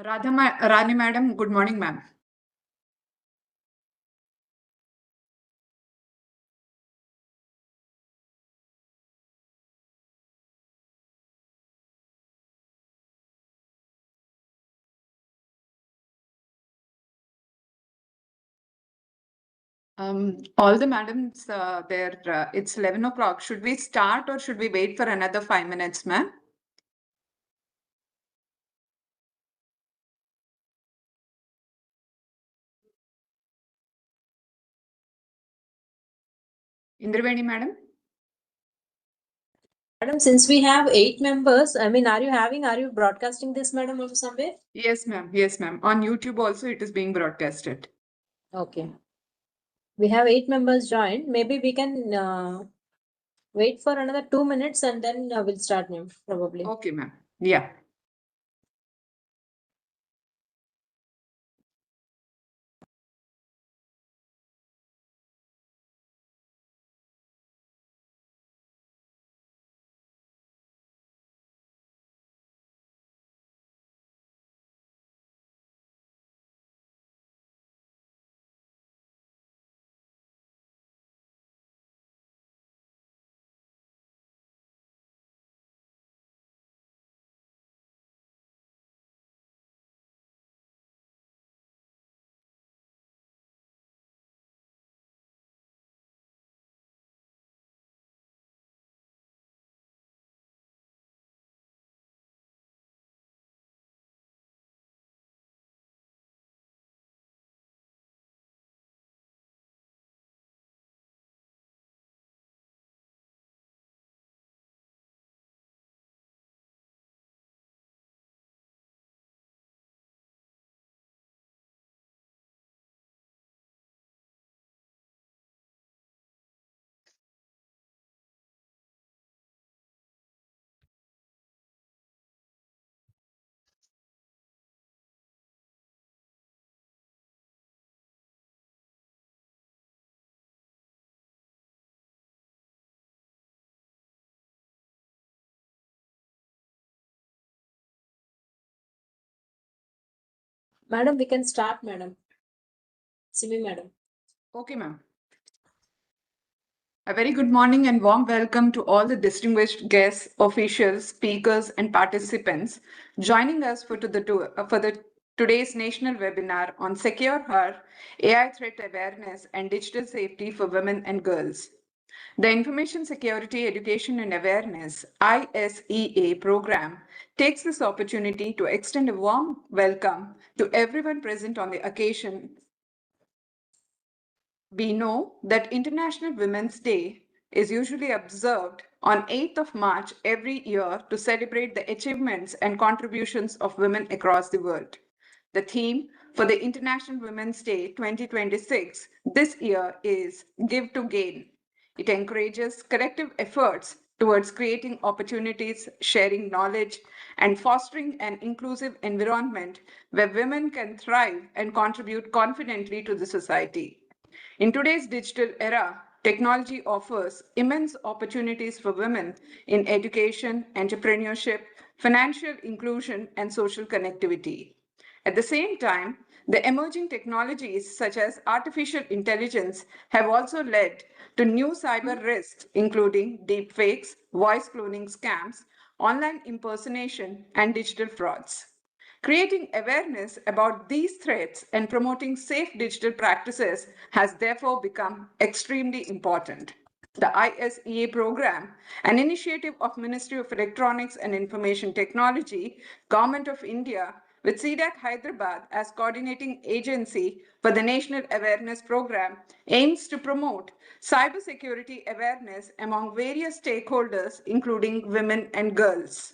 Rani madam, good morning, ma'am. All the madams, it's 11 o'clock. Should we start or should we wait for another 5 minutes, ma'am? Indraveni madam? Madam, since we have 8 members, are you broadcasting this, madam, from somewhere? Yes, ma'am. Yes, ma'am. On YouTube also it is being broadcasted. Okay. We have 8 members joined. Maybe we can wait for another 2 minutes and then we'll start, ma'am, probably. Okay, ma'am. Yeah. Madam, we can start, madam. Simi, madam. Okay, ma'am. A very good morning and warm welcome to all the distinguished guests, officials, speakers, and participants joining us for today's national webinar on SecureHer, AI threat awareness and digital safety for women and girls. The Information Security Education and Awareness ISEA program takes this opportunity to extend a warm welcome to everyone present on the occasion. We know that International Women's Day is usually observed on 8th of March every year to celebrate the achievements and contributions of women across the world. The theme for the International Women's Day 2026 this year is Give to Gain. It encourages collective efforts towards creating opportunities, sharing knowledge, and fostering an inclusive environment where women can thrive and contribute confidently to the society. In today's digital era, technology offers immense opportunities for women in education, entrepreneurship, financial inclusion, and social connectivity. At the same time, the emerging technologies such as artificial intelligence have also led to new cyber risks, including deepfakes, voice cloning scams, online impersonation, and digital frauds. Creating awareness about these threats and promoting safe digital practices has therefore become extremely important. The ISEA program, an initiative of Ministry of Electronics and Information Technology, Government of India, with CDAC Hyderabad as coordinating agency for the National Awareness Program, aims to promote cybersecurity awareness among various stakeholders, including women and girls.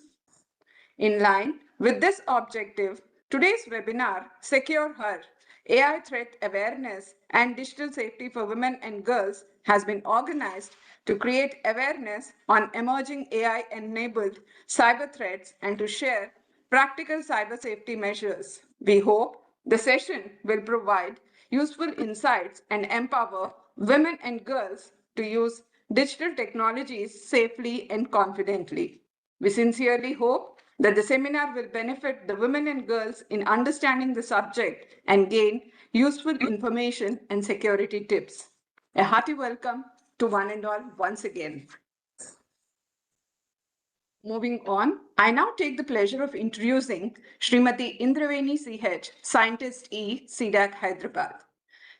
In line with this objective, today's webinar, SecureHer, AI Threat Awareness and Digital Safety for Women and Girls, has been organized to create awareness on emerging AI-enabled cyber threats and to share practical cyber safety measures. We hope the session will provide useful insights and empower women and girls to use digital technologies safely and confidently. We sincerely hope that the seminar will benefit the women and girls in understanding the subject and gain useful information and security tips. A hearty welcome to one and all once again. Moving on, I now take the pleasure of introducing Srimati Indraveni CH, Scientist E, CDAC Hyderabad.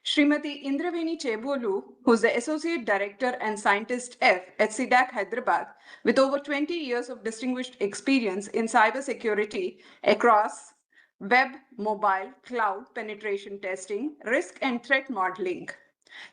Srimati Indraveni Chebolu, who is the Associate Director and Scientist F at SecureHer Hyderabad, with over 20 years of distinguished experience in cybersecurity across web, mobile, cloud penetration testing, risk and threat modeling.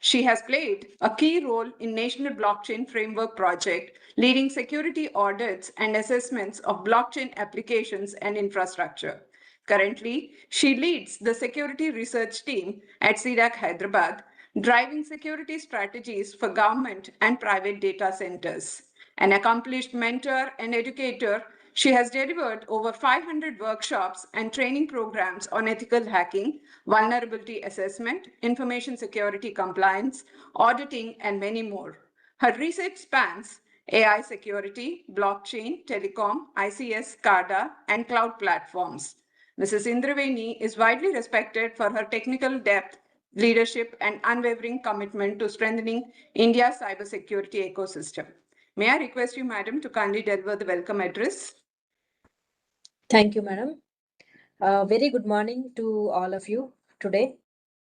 She has played a key role in National Blockchain Framework project, leading security audits and assessments of blockchain applications and infrastructure. Currently, she leads the security research team at SecureHer Hyderabad, driving security strategies for government and private data centers. An accomplished mentor and educator, she has delivered over 500 workshops and training programs on ethical hacking, vulnerability assessment, information security compliance, auditing, and many more. Her research spans AI security, blockchain, telecom, ICS, SCADA, and cloud platforms. Mrs. Indraveni is widely respected for her technical depth, leadership, and unwavering commitment to strengthening India's cybersecurity ecosystem. May I request you, madam, to kindly deliver the welcome address? Thank you, madam. Very good morning to all of you today.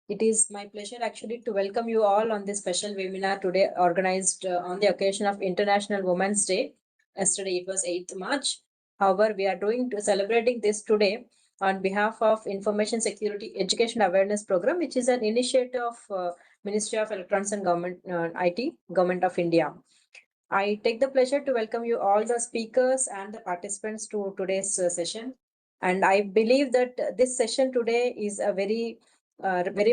It is my pleasure actually to welcome you all on this special webinar today organized on the occasion of International Women's Day. Yesterday it was 8th March. However, we are celebrating this today on behalf of Information Security Education Awareness Program, which is an initiative of Ministry of Electronics and Government IT, Government of India. I take the pleasure to welcome you all the speakers and the participants to today's session. And I believe that this session today is a very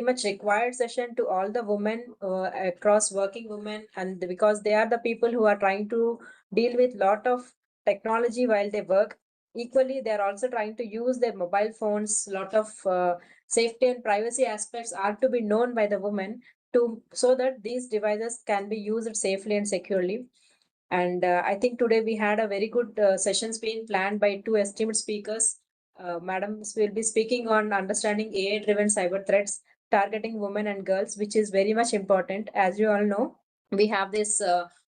much required session to all the women across working women, and because they are the people who are trying to deal with lot of technology while they work. Equally, they are also trying to use their mobile phones. Lot of safety and privacy aspects are to be known by the women to so that these devices can be used safely and securely. And I think today we had a very good sessions being planned by two esteemed speakers. Madams will be speaking on understanding AI-driven cyber threats targeting women and girls, which is very much important. As you all know, we have this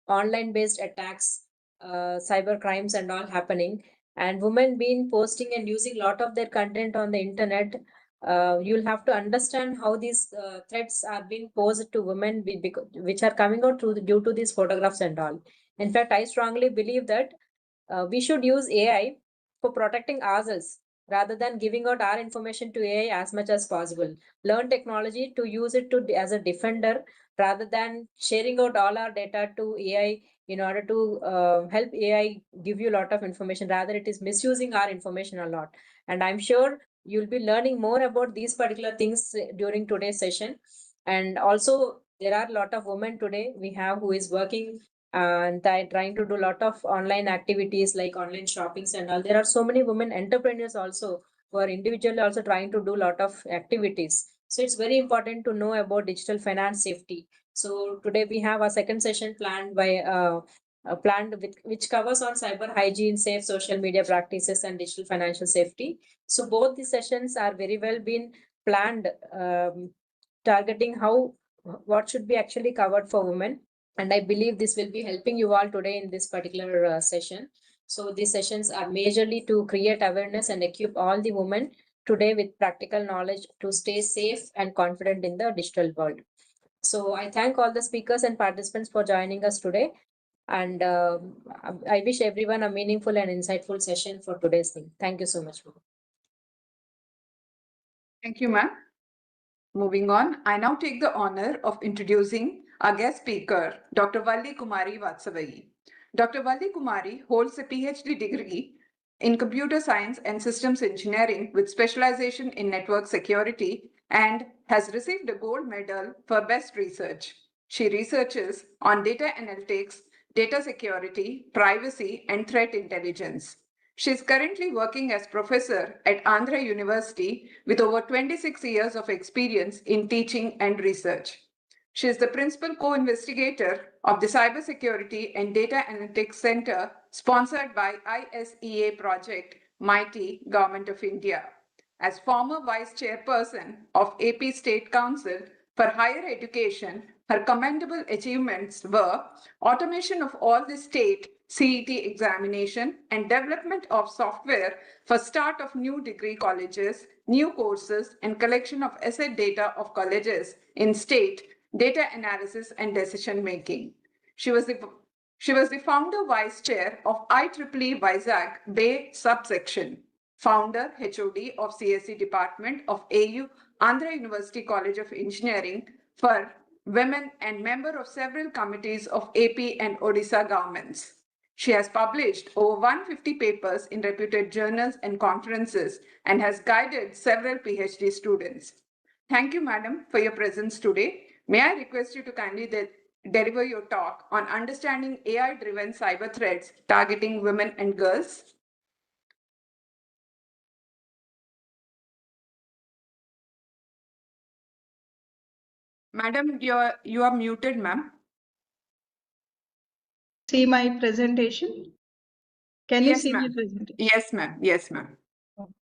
online-based attacks, cyber crimes, and all happening. And women being posting and using a lot of their content on the internet. You'll have to understand how these threats are being posed to women, which are coming out due to these photographs and all. In fact, I strongly believe that we should use AI for protecting ourselves rather than giving out our information to AI as much as possible. Learn technology to use it as a defender rather than sharing out all our data to AI in order to help AI give you a lot of information. Rather, it is misusing our information a lot. And I'm sure you'll be learning more about these particular things during today's session. And also, there are a lot of women today we have who is working and they're trying to do a lot of online activities like online shoppings and all. There are so many women entrepreneurs also who are individually also trying to do a lot of activities. So it's very important to know about digital finance safety. So today we have a second session planned by which covers on cyber hygiene, safe social media practices, and digital financial safety. So both the sessions are very well been planned, targeting how what should be actually covered for women, and I believe this will be helping you all today in this particular session. So these sessions are majorly to create awareness and equip all the women today with practical knowledge to stay safe and confident in the digital world. So I thank all the speakers and participants for joining us today, and I wish everyone a meaningful and insightful session for today's thing. Thank you so much. Thank you, ma'am. Moving on, I now take the honor of introducing our guest speaker, Dr. Valli Kumari Vatsavai. Dr. Valli Kumari holds a PhD degree in computer science and systems engineering with specialization in network security and has received a gold medal for best research. She researches on data analytics, data security, privacy, and threat intelligence. She is currently working as professor at Andhra University with over 26 years of experience in teaching and research. She is the principal co-investigator of the Cybersecurity and Data Analytics Center sponsored by ISEA project Mighty Government of India. As former Vice Chairperson of AP State Council for Higher Education, her commendable achievements were automation of all the state CET examination and development of software for start of new degree colleges, new courses, and collection of asset data of colleges in state, data analysis and decision making. She was the founder vice chair of IEEE Vizag Bay subsection, founder HOD of CSE Department of AU Andhra University College of Engineering for Women and member of several committees of AP and Odisha governments. She has published over 150 papers in reputed journals and conferences and has guided several PhD students. Thank you, Madam, for your presence today. May I request you to kindly deliver your talk on understanding AI-driven cyber threats targeting women and girls? Madam, you are muted, ma'am. See my presentation? Can you Yes, see my ma'am. presentation? Yes, ma'am. Yes, ma'am. Okay.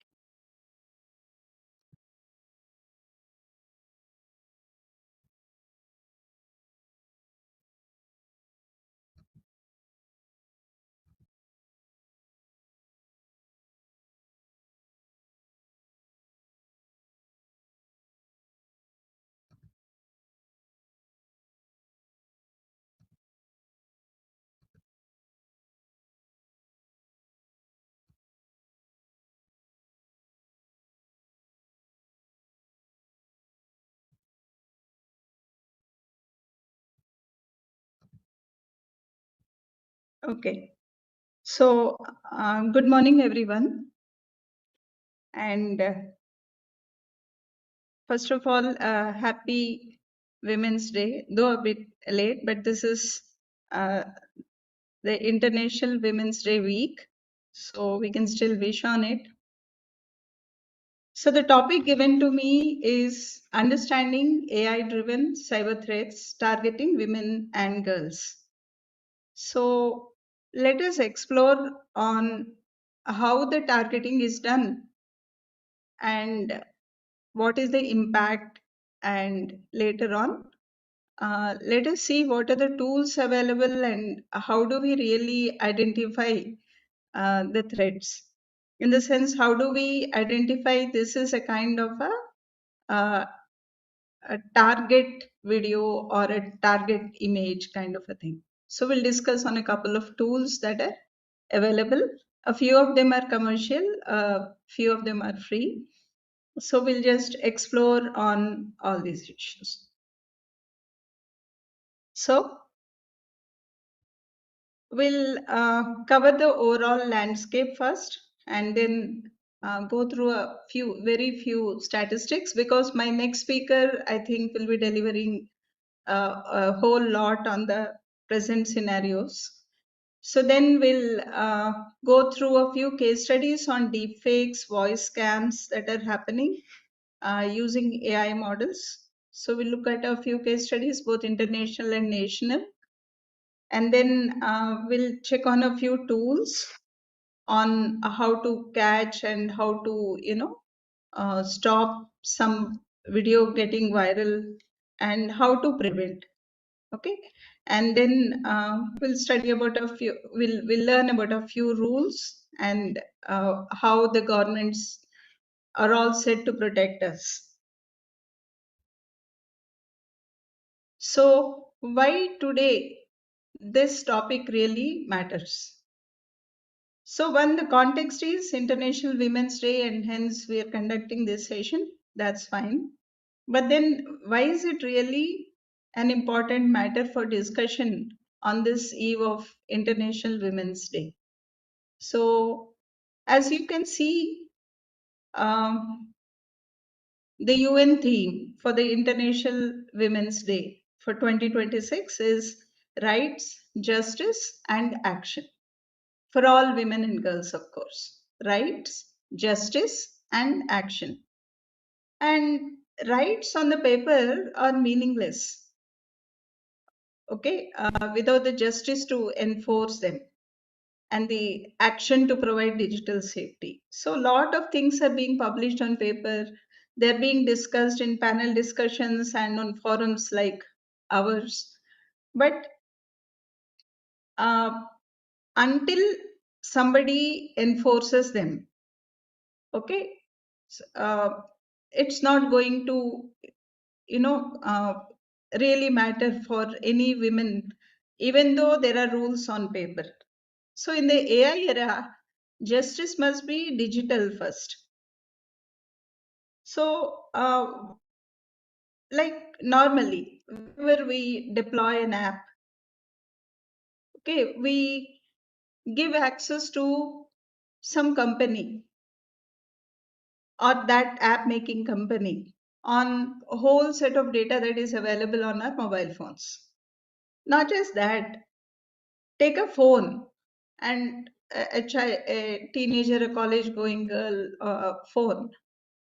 Okay. So, good morning, everyone. And first of all, happy Women's Day, though a bit late, but this is the International Women's Day week. So we can still wish on it. So the topic given to me is understanding AI-driven cyber threats targeting women and girls. So let us explore on how the targeting is done and what is the impact, and later on let us see what are the tools available and how do we really identify the threats. In the sense, how do we identify this is a kind of uh, a target video or a target image kind of a thing. So we'll discuss on a couple of tools that are available. A few of them are commercial, a few of them are free. So we'll just explore on all these issues. So we'll cover the overall landscape first and then go through a very few statistics, because my next speaker, I think, will be delivering a whole lot on the present scenarios. So then we'll go through a few case studies on deepfakes, voice scams that are happening using AI models. So we'll look at a few case studies, both international and national. And then we'll check on a few tools on how to catch and how to, stop some video getting viral and how to prevent. Okay, and then we'll study about a few. We'll learn about a few rules and how the governments are all set to protect us. So why today this topic really matters? So one, the context is International Women's Day, and hence we are conducting this session. That's fine. But then why is it really an important matter for discussion on this eve of International Women's Day? So as you can see, the UN theme for the International Women's Day for 2026 is rights, justice, and action. For all women and girls, of course. Rights, justice, and action. And rights on the paper are meaningless. okay, without the justice to enforce them and the action to provide digital safety. So a lot of things are being published on paper. They're being discussed in panel discussions and on forums like ours. But uh, until somebody enforces them, okay, it's not going to, you know, really matter for any women, even though there are rules on paper. So in the AI era, justice must be digital first. So, like normally, whenever we deploy an app, okay, we give access to some company or that app making company on a whole set of data that is available on our mobile phones. Not just that, take a phone and a teenager, a college going girl phone.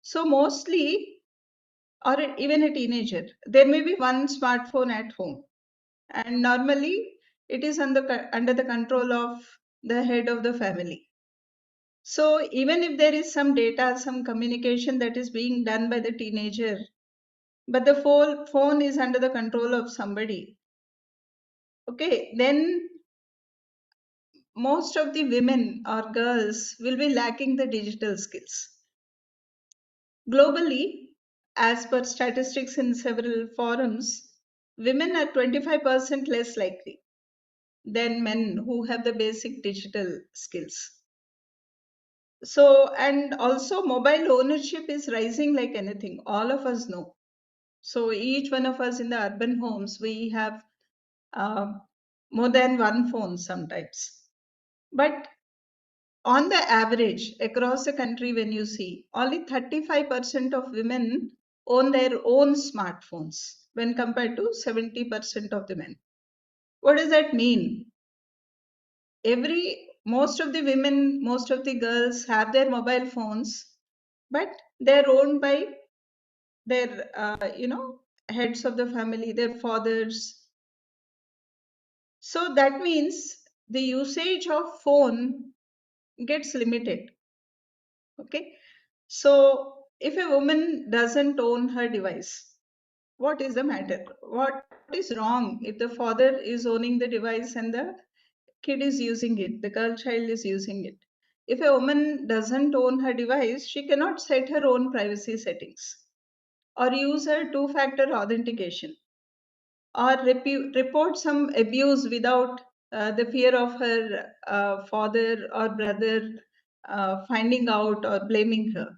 So mostly, or even a teenager, there may be one smartphone at home, and normally it is under the control of the head of the family. So even if there is some data, some communication that is being done by the teenager, but the phone is under the control of somebody, okay, then most of the women or girls will be lacking the digital skills. Globally, as per statistics in several forums, women are 25% less likely than men who have the basic digital skills. So, and also mobile ownership is rising like anything. All of us know. So each one of us in the urban homes, we have uh, more than one phone sometimes. But on the average, across the country, when you see, only 35% of women own their own smartphones when compared to 70% of the men. What does that mean? Most of the women, most of the girls have their mobile phones, but they're owned by their, heads of the family, their fathers. So that means the usage of phone gets limited. Okay. So if a woman doesn't own her device, what is the matter? What is wrong if the father is owning the device and the kid is using it, the girl child is using it? If a woman doesn't own her device, she cannot set her own privacy settings or use her two-factor authentication or report some abuse without the fear of her father or brother finding out or blaming her,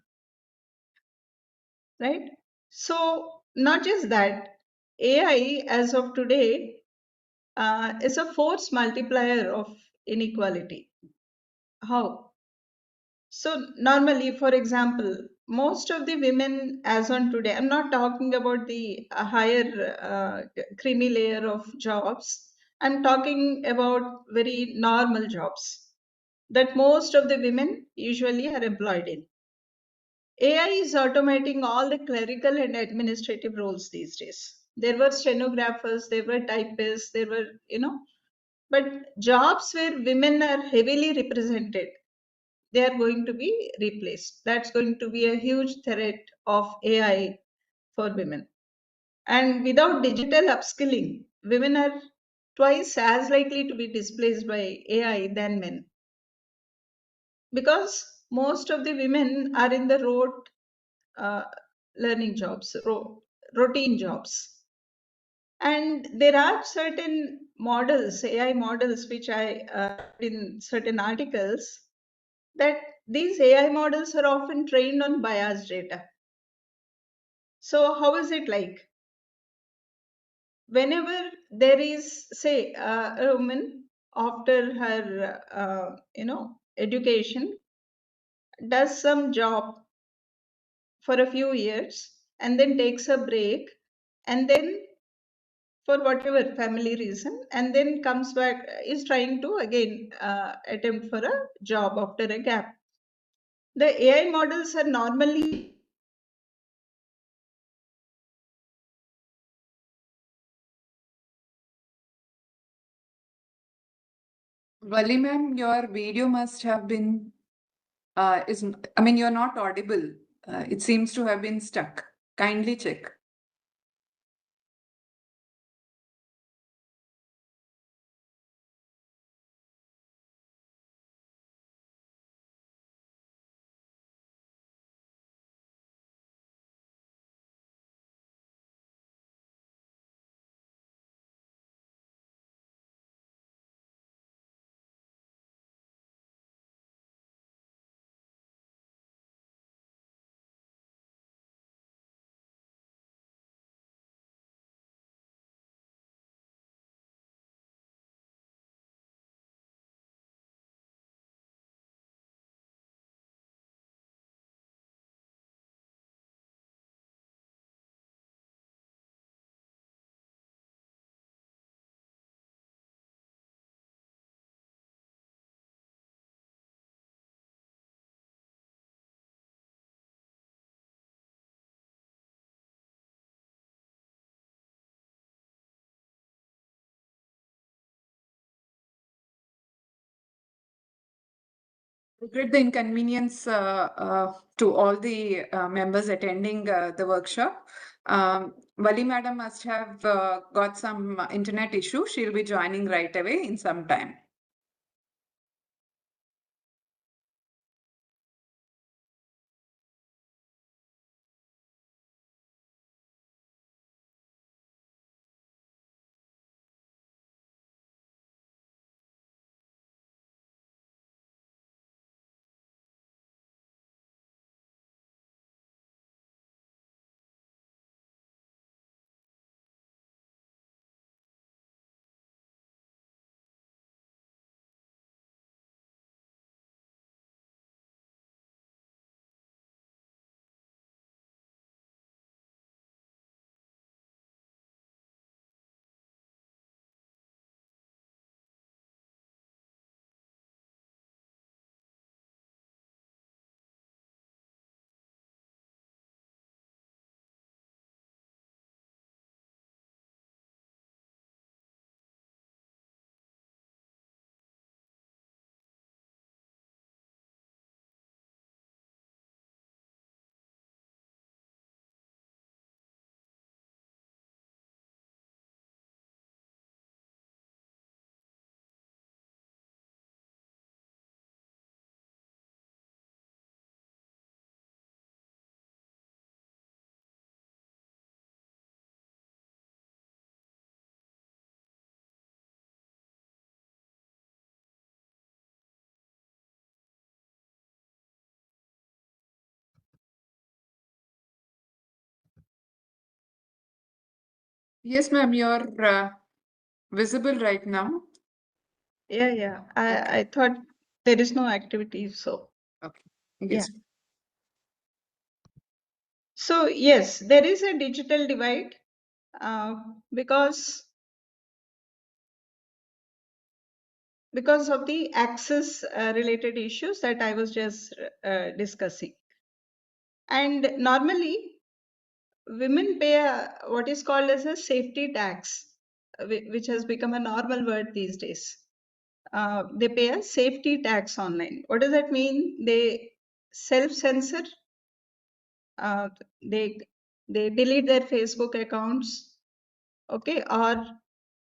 right? So, not just that, AI as of today is a force multiplier of inequality. How? So, normally, for example, most of the women as on today, I'm not talking about the higher creamy layer of jobs, I'm talking about very normal jobs that most of the women usually are employed in. AI is automating all the clerical and administrative roles these days. There were stenographers, there were typists, there were, but jobs where women are heavily represented, they are going to be replaced. That's going to be a huge threat of AI for women. And without digital upskilling, women are twice as likely to be displaced by AI than men. Because most of the women are in the rote uh, learning jobs, routine jobs. And there are certain models, AI models, which I in certain articles, that these AI models are often trained on biased data. So how is it like? Whenever there is, say, a woman after her, education, does some job for a few years and then takes a break, and then for whatever family reason, and then comes back, is trying to again attempt for a job after a gap. The AI models are normally Vali ma'am, your video must have been I mean, you're not audible. It seems to have been stuck. Kindly check. Regret the inconvenience to all the members attending the workshop. Vali madam must have got some internet issue. She'll be joining right away in some time. Yes, ma'am, you're visible right now. Yeah. Okay. I thought there is no activity, so Okay. yeah. Yes. So yes, there is a digital divide uh, because of the access related issues that I was just discussing. And normally, women pay what is called as a safety tax, which has become a normal word these days. They pay a safety tax online. What does that mean? They self-censor. They delete their Facebook accounts, okay, or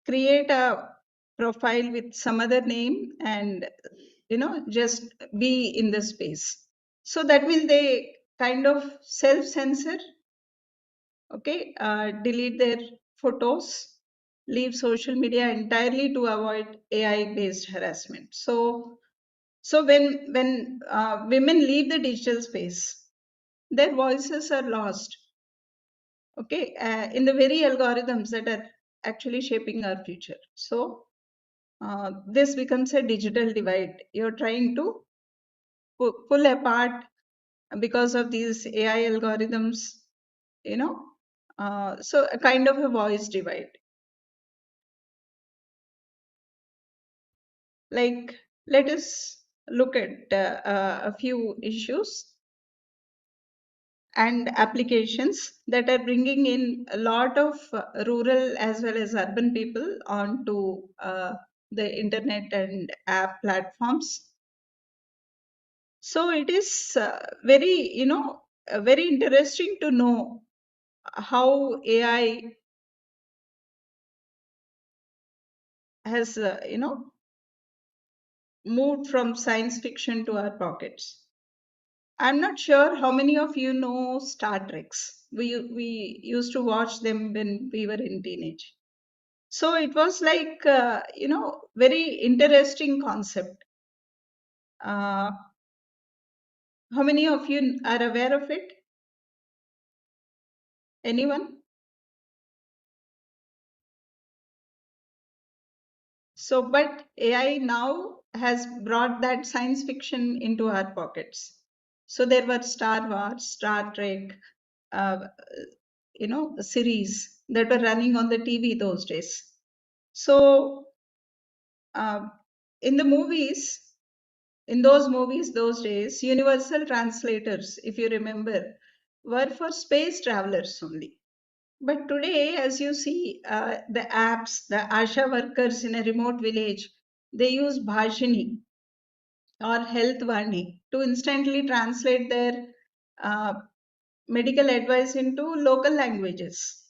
create a profile with some other name and just be in the space. So that means they kind of self-censor, okay, delete their photos, leave social media entirely to avoid AI-based harassment. So when women leave the digital space, their voices are lost, okay, in the very algorithms that are actually shaping our future. So this becomes a digital divide. You're trying to pull apart because of these AI algorithms, so a kind of a voice divide. Like, let us look at a few issues and applications that are bringing in a lot of rural as well as urban people onto the internet and app platforms. So it is very, very interesting to know how AI has, moved from science fiction to our pockets. I'm not sure how many of you know Star Treks. We used to watch them when we were in teenage. So it was like, very interesting concept. How many of you are aware of it? Anyone? So, but AI now has brought that science fiction into our pockets. So there were Star Wars, Star Trek, uh, series that were running on the TV those days. So uh, in the movies, in those movies those days, universal translators, if you remember, were for space travelers only. But today, as you see, the apps, the ASHA workers in a remote village, they use Bhashini or Health Vani to instantly translate their uh, medical advice into local languages.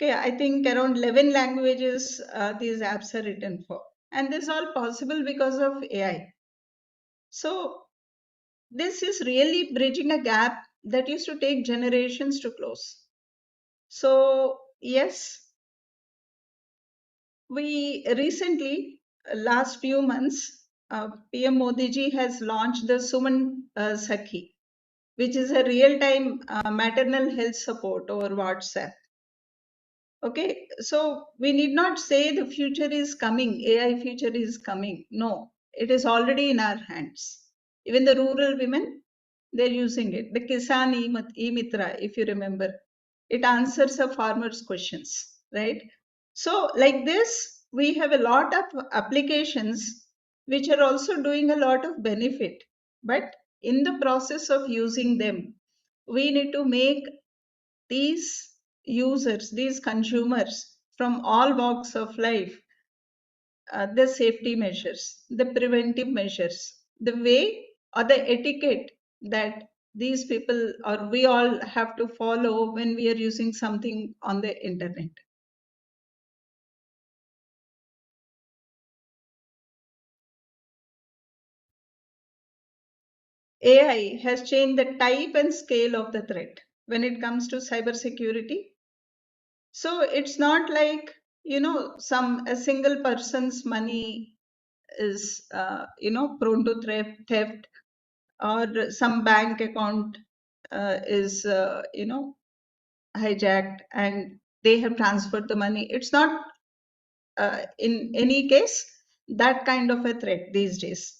Okay, I think around 11 languages these apps are written for. And this is all possible because of AI. So this is really bridging a gap that used to take generations to close. So yes, we recently, last few months, PM Modi ji has launched the Suman Sakhi, which is a real-time maternal health support over WhatsApp. Okay, so we need not say the future is coming, AI future is coming. No, it is already in our hands. Even the rural women, they're using it. The Kisan E-Mitra, if you remember, it answers a farmer's questions, right? So like this, we have a lot of applications which are also doing a lot of benefit. But in the process of using them, we need to make these users, these consumers from all walks of life, the safety measures, the preventive measures, the way or the etiquette that these people or we all have to follow when we are using something on the internet. AI has changed the type and scale of the threat when it comes to cybersecurity. So it's not like, a single person's money is, prone to theft, or some bank account is, hijacked and they have transferred the money. It's not, in any case, that kind of a threat these days.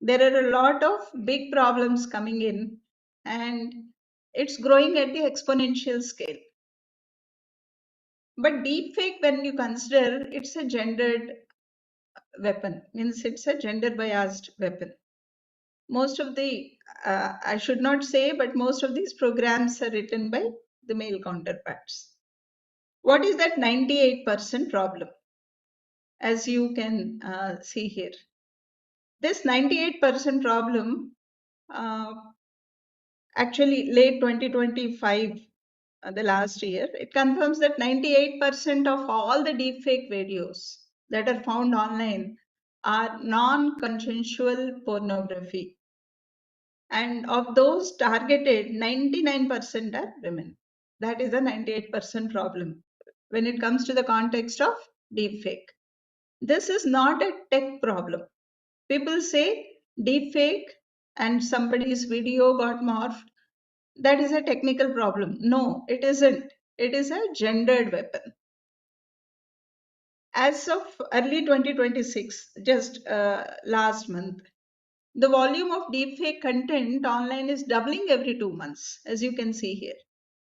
There are a lot of big problems coming in, and it's growing at the exponential scale. But deepfake, when you consider, it's a gendered weapon, means it's a gender biased weapon. Most of the, I should not say, but most of these programs are written by the male counterparts. What is that 98% problem? As you can see here, this 98% problem, actually late 2025, the last year, it confirms that 98% of all the deepfake videos that are found online are non-consensual pornography. And of those targeted, 99% are women. That is a 98% problem when it comes to the context of deepfake. This is not a tech problem. People say deepfake and somebody's video got morphed. That is a technical problem. No, it isn't. It is a gendered weapon. As of early 2026, just last month, the volume of deepfake content online is doubling every 2 months, as you can see here.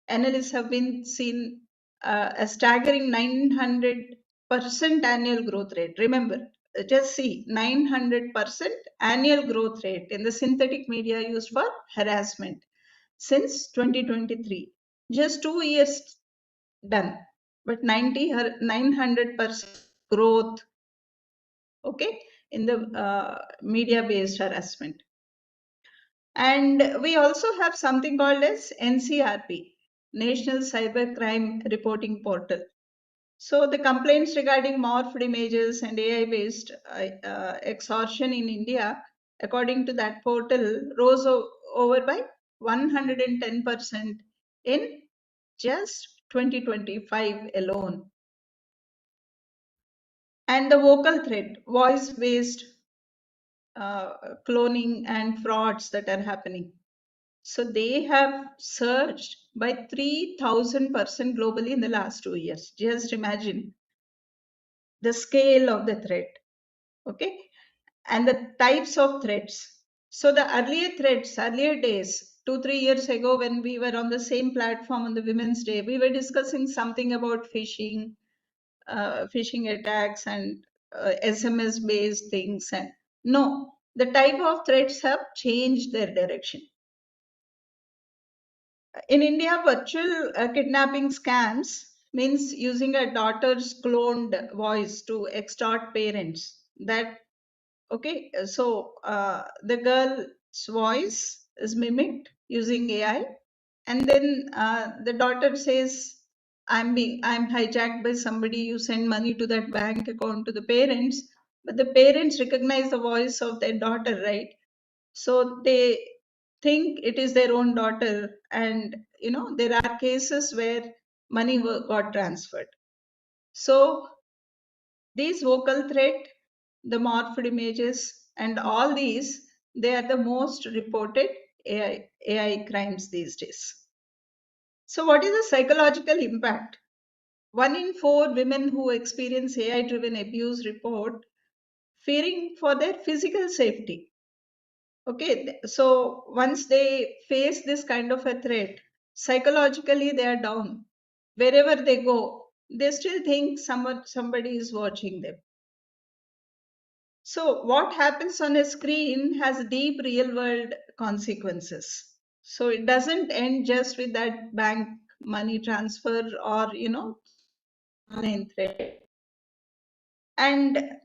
Analysts have been seen a staggering 900% annual growth rate. Remember, just see 900% annual growth rate in the synthetic media used for harassment since 2023. Just 2 years done, but 900% growth okay, in the media-based harassment. And we also have something called as NCRP, National Cybercrime Reporting Portal. So the complaints regarding morphed images and AI-based extortion in India, according to that portal, rose over by 110% in just 2025 alone. And the vocal threat, voice-based cloning and frauds that are happening. So they have surged by 3000% globally in the last 2 years. Just imagine the scale of the threat, okay? And the types of threats. So the earlier days, 2-3 years ago, when we were on the same platform on the Women's Day, we were discussing something about phishing attacks and SMS-based things. And no, the type of threats have changed their direction. In India, virtual kidnapping scams means using a daughter's cloned voice to extort parents. That okay, so the girl's voice is mimicked using AI, and then the daughter says, I'm hijacked by somebody, you send money to that bank account to the parents, but the parents recognize the voice of their daughter, right? So they think it is their own daughter, and there are cases where money got transferred. So these vocal threat, the morphed images, and all these, they are the most reported AI crimes these days. So what is the psychological impact? 1 in 4 women who experience AI-driven abuse report fearing for their physical safety. Okay, so once they face this kind of a threat, psychologically they are down. Wherever they go, they still think somebody is watching them. So what happens on a screen has deep real world consequences. So it doesn't end just with that bank money transfer or, online threat. And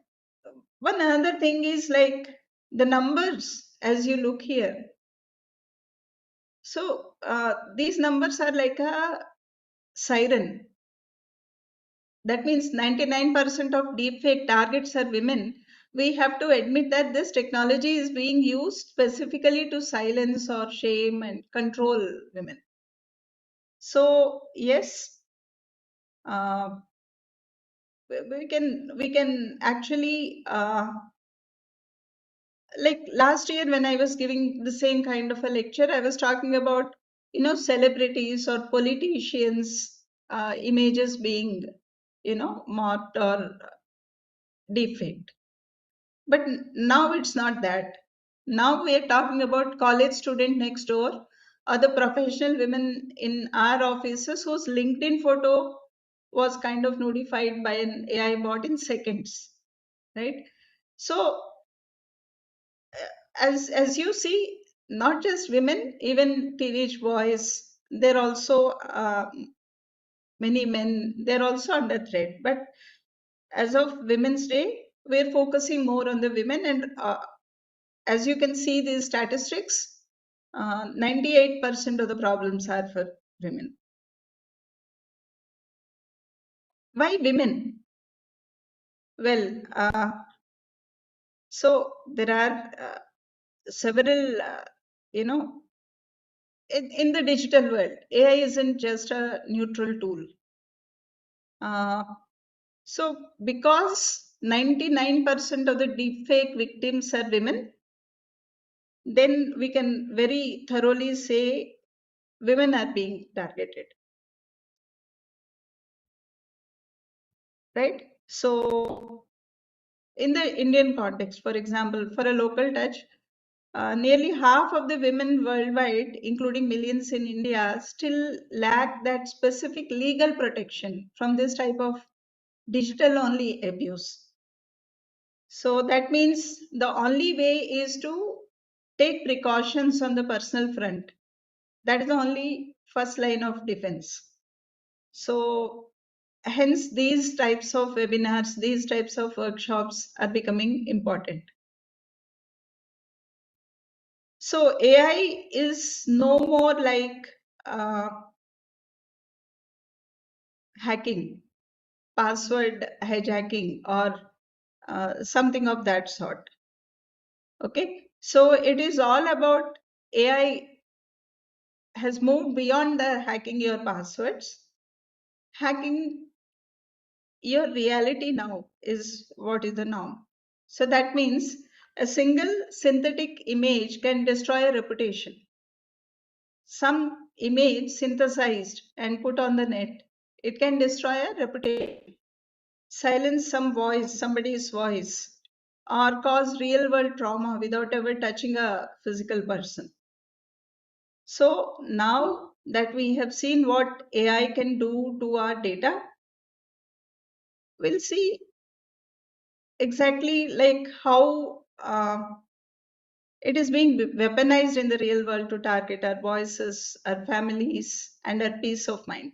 one other thing is like the numbers as you look here. So these numbers are like a siren. That means 99% of deepfake targets are women. We have to admit that this technology is being used specifically to silence or shame and control women. So yes, we can actually like last year when I was giving the same kind of a lecture, I was talking about celebrities or politicians images being mocked or defaked. But now it's not that. Now we are talking about college student next door or the professional women in our offices whose LinkedIn photo was kind of notified by an AI bot in seconds, right? So as you see, not just women, even teenage boys, they're also many men, they're also under threat. But as of Women's Day, we're focusing more on the women, and as you can see these statistics, 98% of the problems are for women. Why women? Well, so there are several, in the digital world, AI isn't just a neutral tool. So because 99% of the deepfake victims are women, then we can very thoroughly say women are being targeted. Right? So in the Indian context, for example, for a local touch, nearly half of the women worldwide, including millions in India, still lack that specific legal protection from this type of digital only abuse. So that means the only way is to take precautions on the personal front. That is the only first line of defense. So hence these types of webinars, these types of workshops are becoming important. So AI is no more like hacking, password hijacking, or something of that sort. Okay, so it is all about AI has moved beyond the hacking your passwords. Hacking your reality now is what is the norm. So that means a single synthetic image can destroy a reputation. Some image synthesized and put on the net, it can destroy a reputation, silence some voice, somebody's voice, or cause real world trauma without ever touching a physical person. So now that we have seen what AI can do to our data, we'll see exactly like how it is being weaponized in the real world to target our voices, our families, and our peace of mind.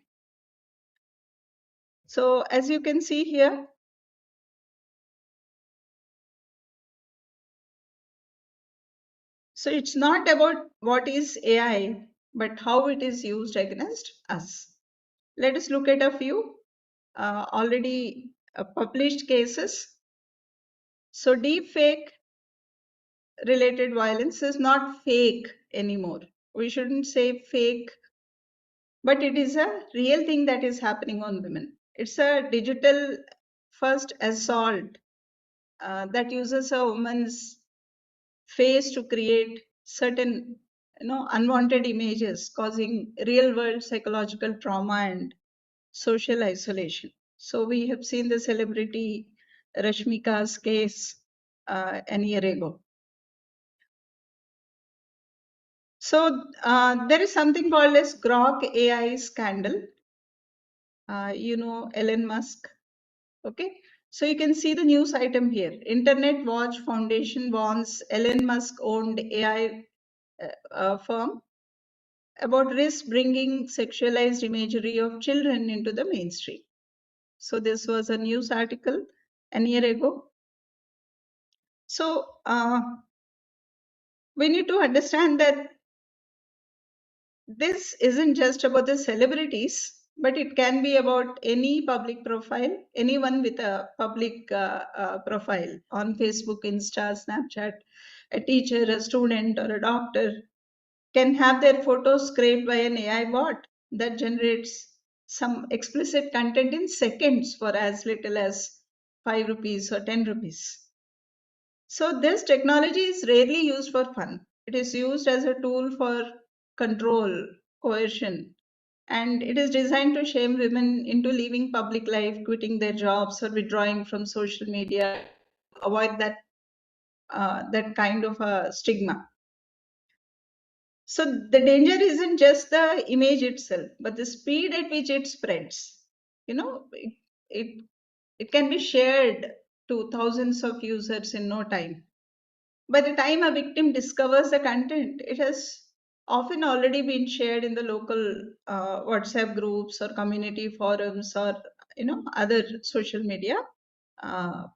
So as you can see here, so it's not about what is AI, but how it is used against us. Let us look at a few already published cases. So deepfake related violence is not fake anymore. We shouldn't say fake, but it is a real thing that is happening on women. It's a digital first assault that uses a woman's face to create certain unwanted images, causing real world psychological trauma and social isolation. So we have seen the celebrity Rashmika's case an year ago. So there is something called as Grok AI scandal. Elon Musk. Okay. So you can see the news item here. Internet Watch Foundation warns Elon Musk owned AI firm about risk bringing sexualized imagery of children into the mainstream. So this was a news article a year ago. So we need to understand that this isn't just about the celebrities, but it can be about any public profile, anyone with a public profile on Facebook, Insta, Snapchat, a teacher, a student, or a doctor can have their photos scraped by an AI bot that generates some explicit content in seconds for as little as 5 rupees or 10 rupees. So this technology is rarely used for fun. It is used as a tool for control, coercion, and it is designed to shame women into leaving public life, quitting their jobs, or withdrawing from social media, avoid that that kind of a stigma. So the danger isn't just the image itself, but the speed at which it spreads. It it can be shared to thousands of users in no time. By the time a victim discovers the content, it has often already been shared in the local WhatsApp groups or community forums or other social media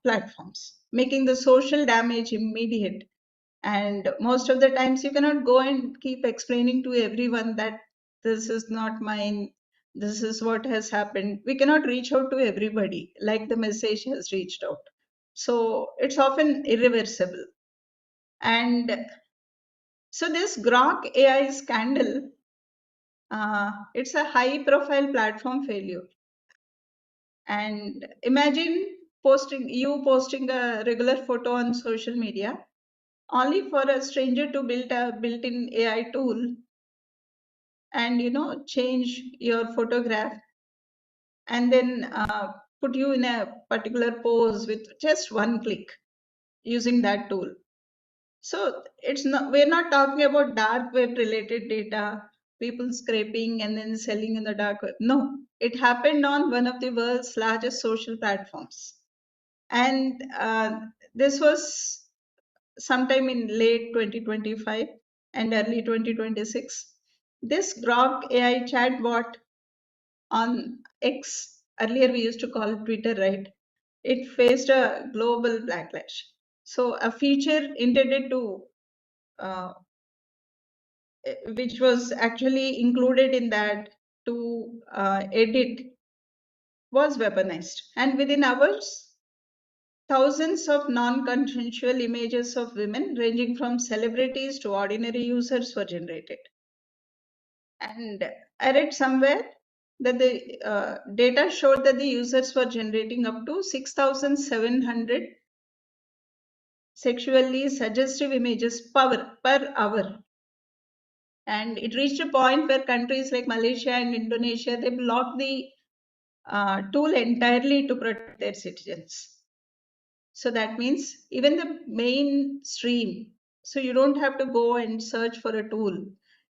platforms, making the social damage immediate. And most of the times, you cannot go and keep explaining to everyone that this is not mine, this is what has happened. We cannot reach out to everybody like the message has reached out. So it's often irreversible. And so this Grok AI scandal, it's a high profile platform failure. And imagine posting a regular photo on social media only for a stranger to build a built-in AI tool and change your photograph and then put you in a particular pose with just one click using that tool. So we're not talking about dark web related data, people scraping and then selling in the dark web. No, it happened on one of the world's largest social platforms. And this was sometime in late 2025 and early 2026. This Grok AI chatbot on X earlier we used to call Twitter, right? It faced a global backlash. So a feature intended to, which was actually included in that to edit, was weaponized. And within hours, thousands of non-consensual images of women ranging from celebrities to ordinary users were generated. And I read somewhere that the data showed that the users were generating up to 6,700 sexually suggestive images per hour. And it reached a point where countries like Malaysia and Indonesia, they blocked the tool entirely to protect their citizens. So that means even the mainstream, so you don't have to go and search for a tool.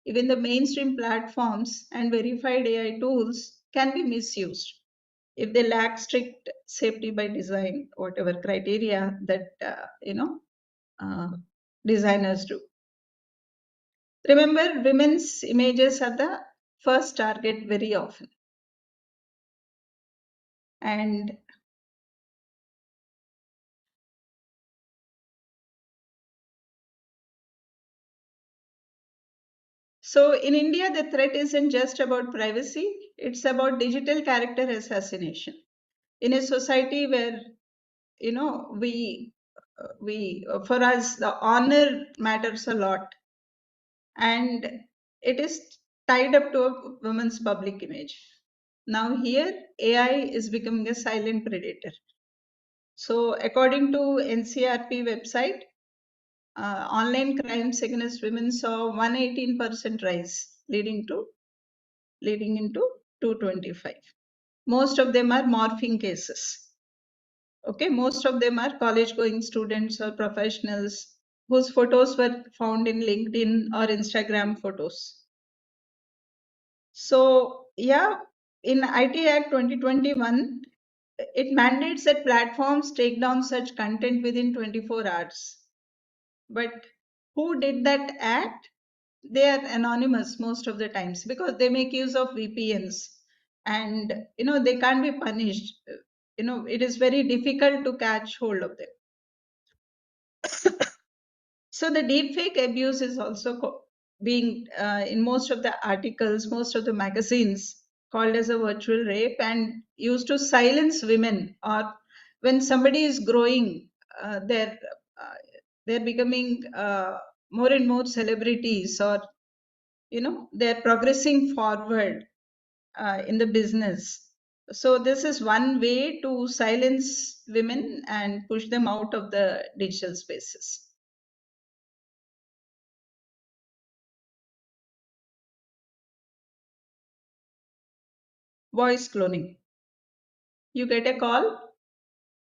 Even the mainstream platforms and verified AI tools can be misused if they lack strict safety by design, whatever criteria that designers do. Remember, women's images are the first target very often. And so in India, the threat isn't just about privacy, it's about digital character assassination. In a society where, for us, the honor matters a lot, and it is tied up to a woman's public image. Now here, AI is becoming a silent predator. So according to NCRP website, online crimes against women saw 118% rise, leading into 225. Most of them are morphing cases. Okay, most of them are college-going students or professionals whose photos were found in LinkedIn or Instagram photos. So yeah, in IT Act 2021, it mandates that platforms take down such content within 24 hours. But who did that act? They are anonymous most of the times because they make use of VPNs, and they can't be punished. It is very difficult to catch hold of them. So the deepfake abuse is also being in most of the articles, most of the magazines, called as a virtual rape and used to silence women, or when somebody is growing, they're becoming more and more celebrities, or they're progressing forward in the business. So this is one way to silence women and push them out of the digital spaces. Voice cloning. You get a call,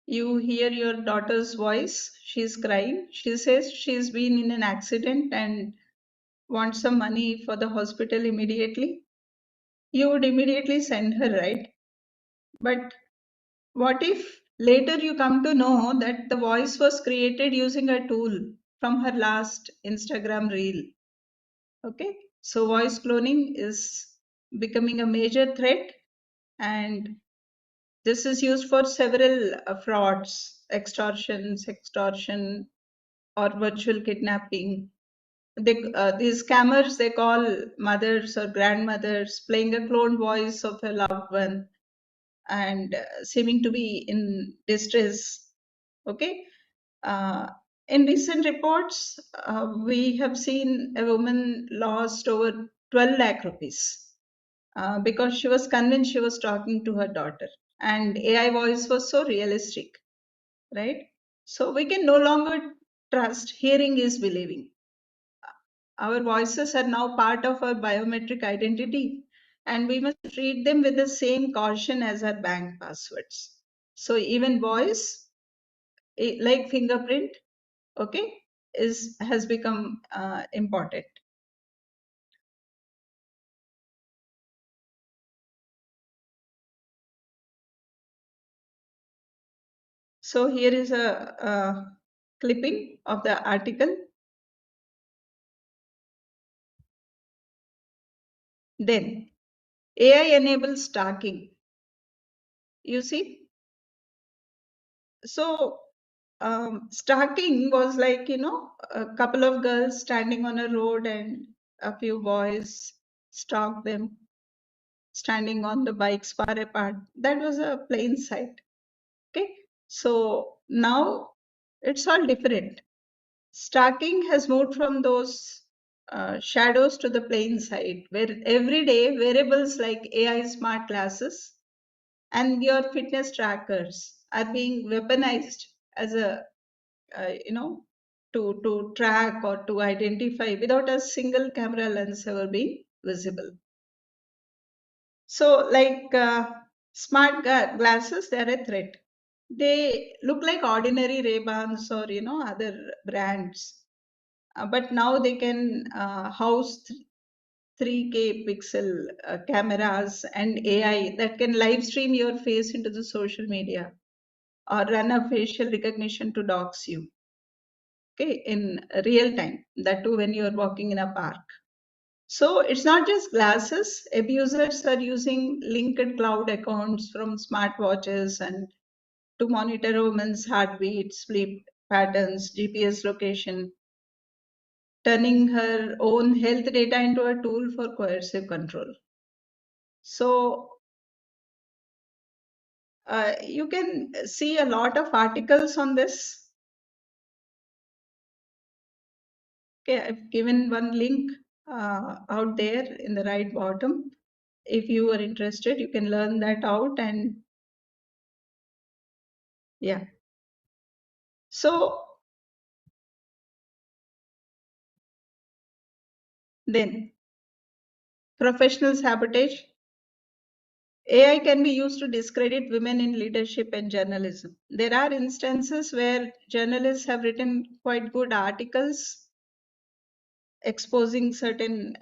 you hear your daughter's voice, she's crying, she says she's been in an accident and wants some money for the hospital immediately. You would immediately send her, right? But what if later you come to know that the voice was created using a tool from her last Instagram reel? Okay, so voice cloning is becoming a major threat, and this is used for several frauds, extortion, or virtual kidnapping. These scammers, they call mothers or grandmothers, playing a cloned voice of a loved one and seeming to be in distress. Okay. In recent reports, we have seen a woman lost over 12 lakh rupees because she was convinced she was talking to her daughter, and AI voice was so realistic, right? So we can no longer trust hearing is believing. Our voices are now part of our biometric identity, and we must treat them with the same caution as our bank passwords. So even voice, like fingerprint, okay, has become important. So here is a clipping of the article. Then AI enables stalking. You see? So stalking was like, a couple of girls standing on a road and a few boys stalked them standing on the bikes far apart. That was a plain sight. Okay. So now it's all different. Stalking has moved from those shadows to the plain sight, where every day wearables like AI smart glasses and your fitness trackers are being weaponized as a to track or to identify without a single camera lens ever being visible. So like smart glasses, they're a threat. They look like ordinary Ray-Bans or other brands, but now they can house 3K pixel cameras and AI that can live stream your face into the social media or run a facial recognition to dox you. Okay, in real time, that too when you're walking in a park. So it's not just glasses. Abusers are using linked cloud accounts from smartwatches and to monitor a woman's heartbeat, sleep patterns, GPS location, turning her own health data into a tool for coercive control. So you can see a lot of articles on this. Okay, I've given one link out there in the right bottom. If you are interested, you can learn that out. And yeah, so then professional sabotage. AI can be used to discredit women in leadership and journalism. There are instances where journalists have written quite good articles exposing certain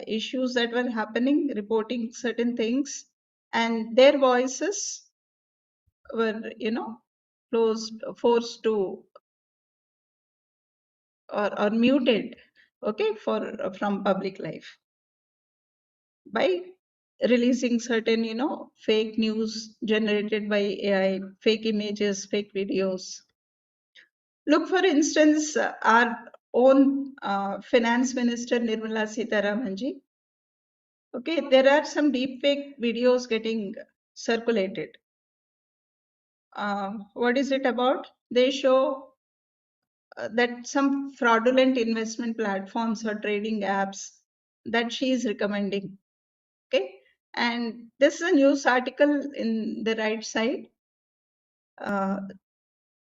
issues that were happening, reporting certain things, and their voices were, forced to or muted, okay, from public life by releasing certain, fake news generated by AI, fake images, fake videos. Look, for instance, our own finance minister Nirmala Sitharamanji. Okay, there are some deep fake videos getting circulated. What is it about? They show that some fraudulent investment platforms or trading apps that she is recommending. Okay, and this is a news article in the right side.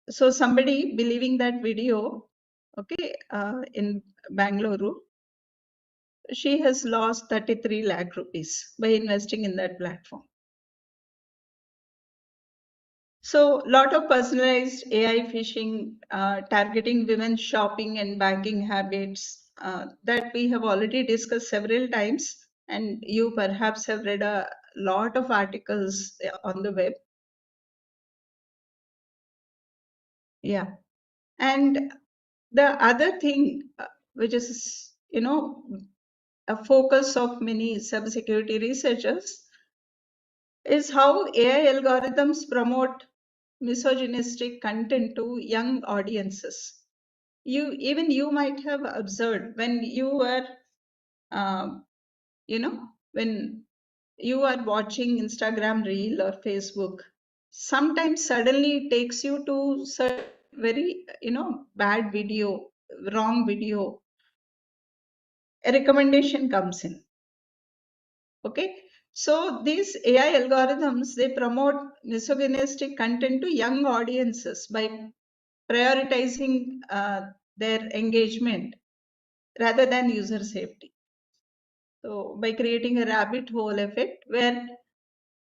So somebody believing that video, okay, in Bangalore, she has lost 33 lakh rupees by investing in that platform. So lot of personalized AI phishing, targeting women's shopping and banking habits that we have already discussed several times, and you perhaps have read a lot of articles on the web. Yeah, and the other thing which is, a focus of many cybersecurity researchers is how AI algorithms promote misogynistic content to young audiences. You might have observed when you were, when you are watching Instagram Reel or Facebook, sometimes suddenly it takes you to very, bad video, wrong video. A recommendation comes in. Okay, so these AI algorithms, they promote misogynistic content to young audiences by prioritizing their engagement rather than user safety. So by creating a rabbit hole effect where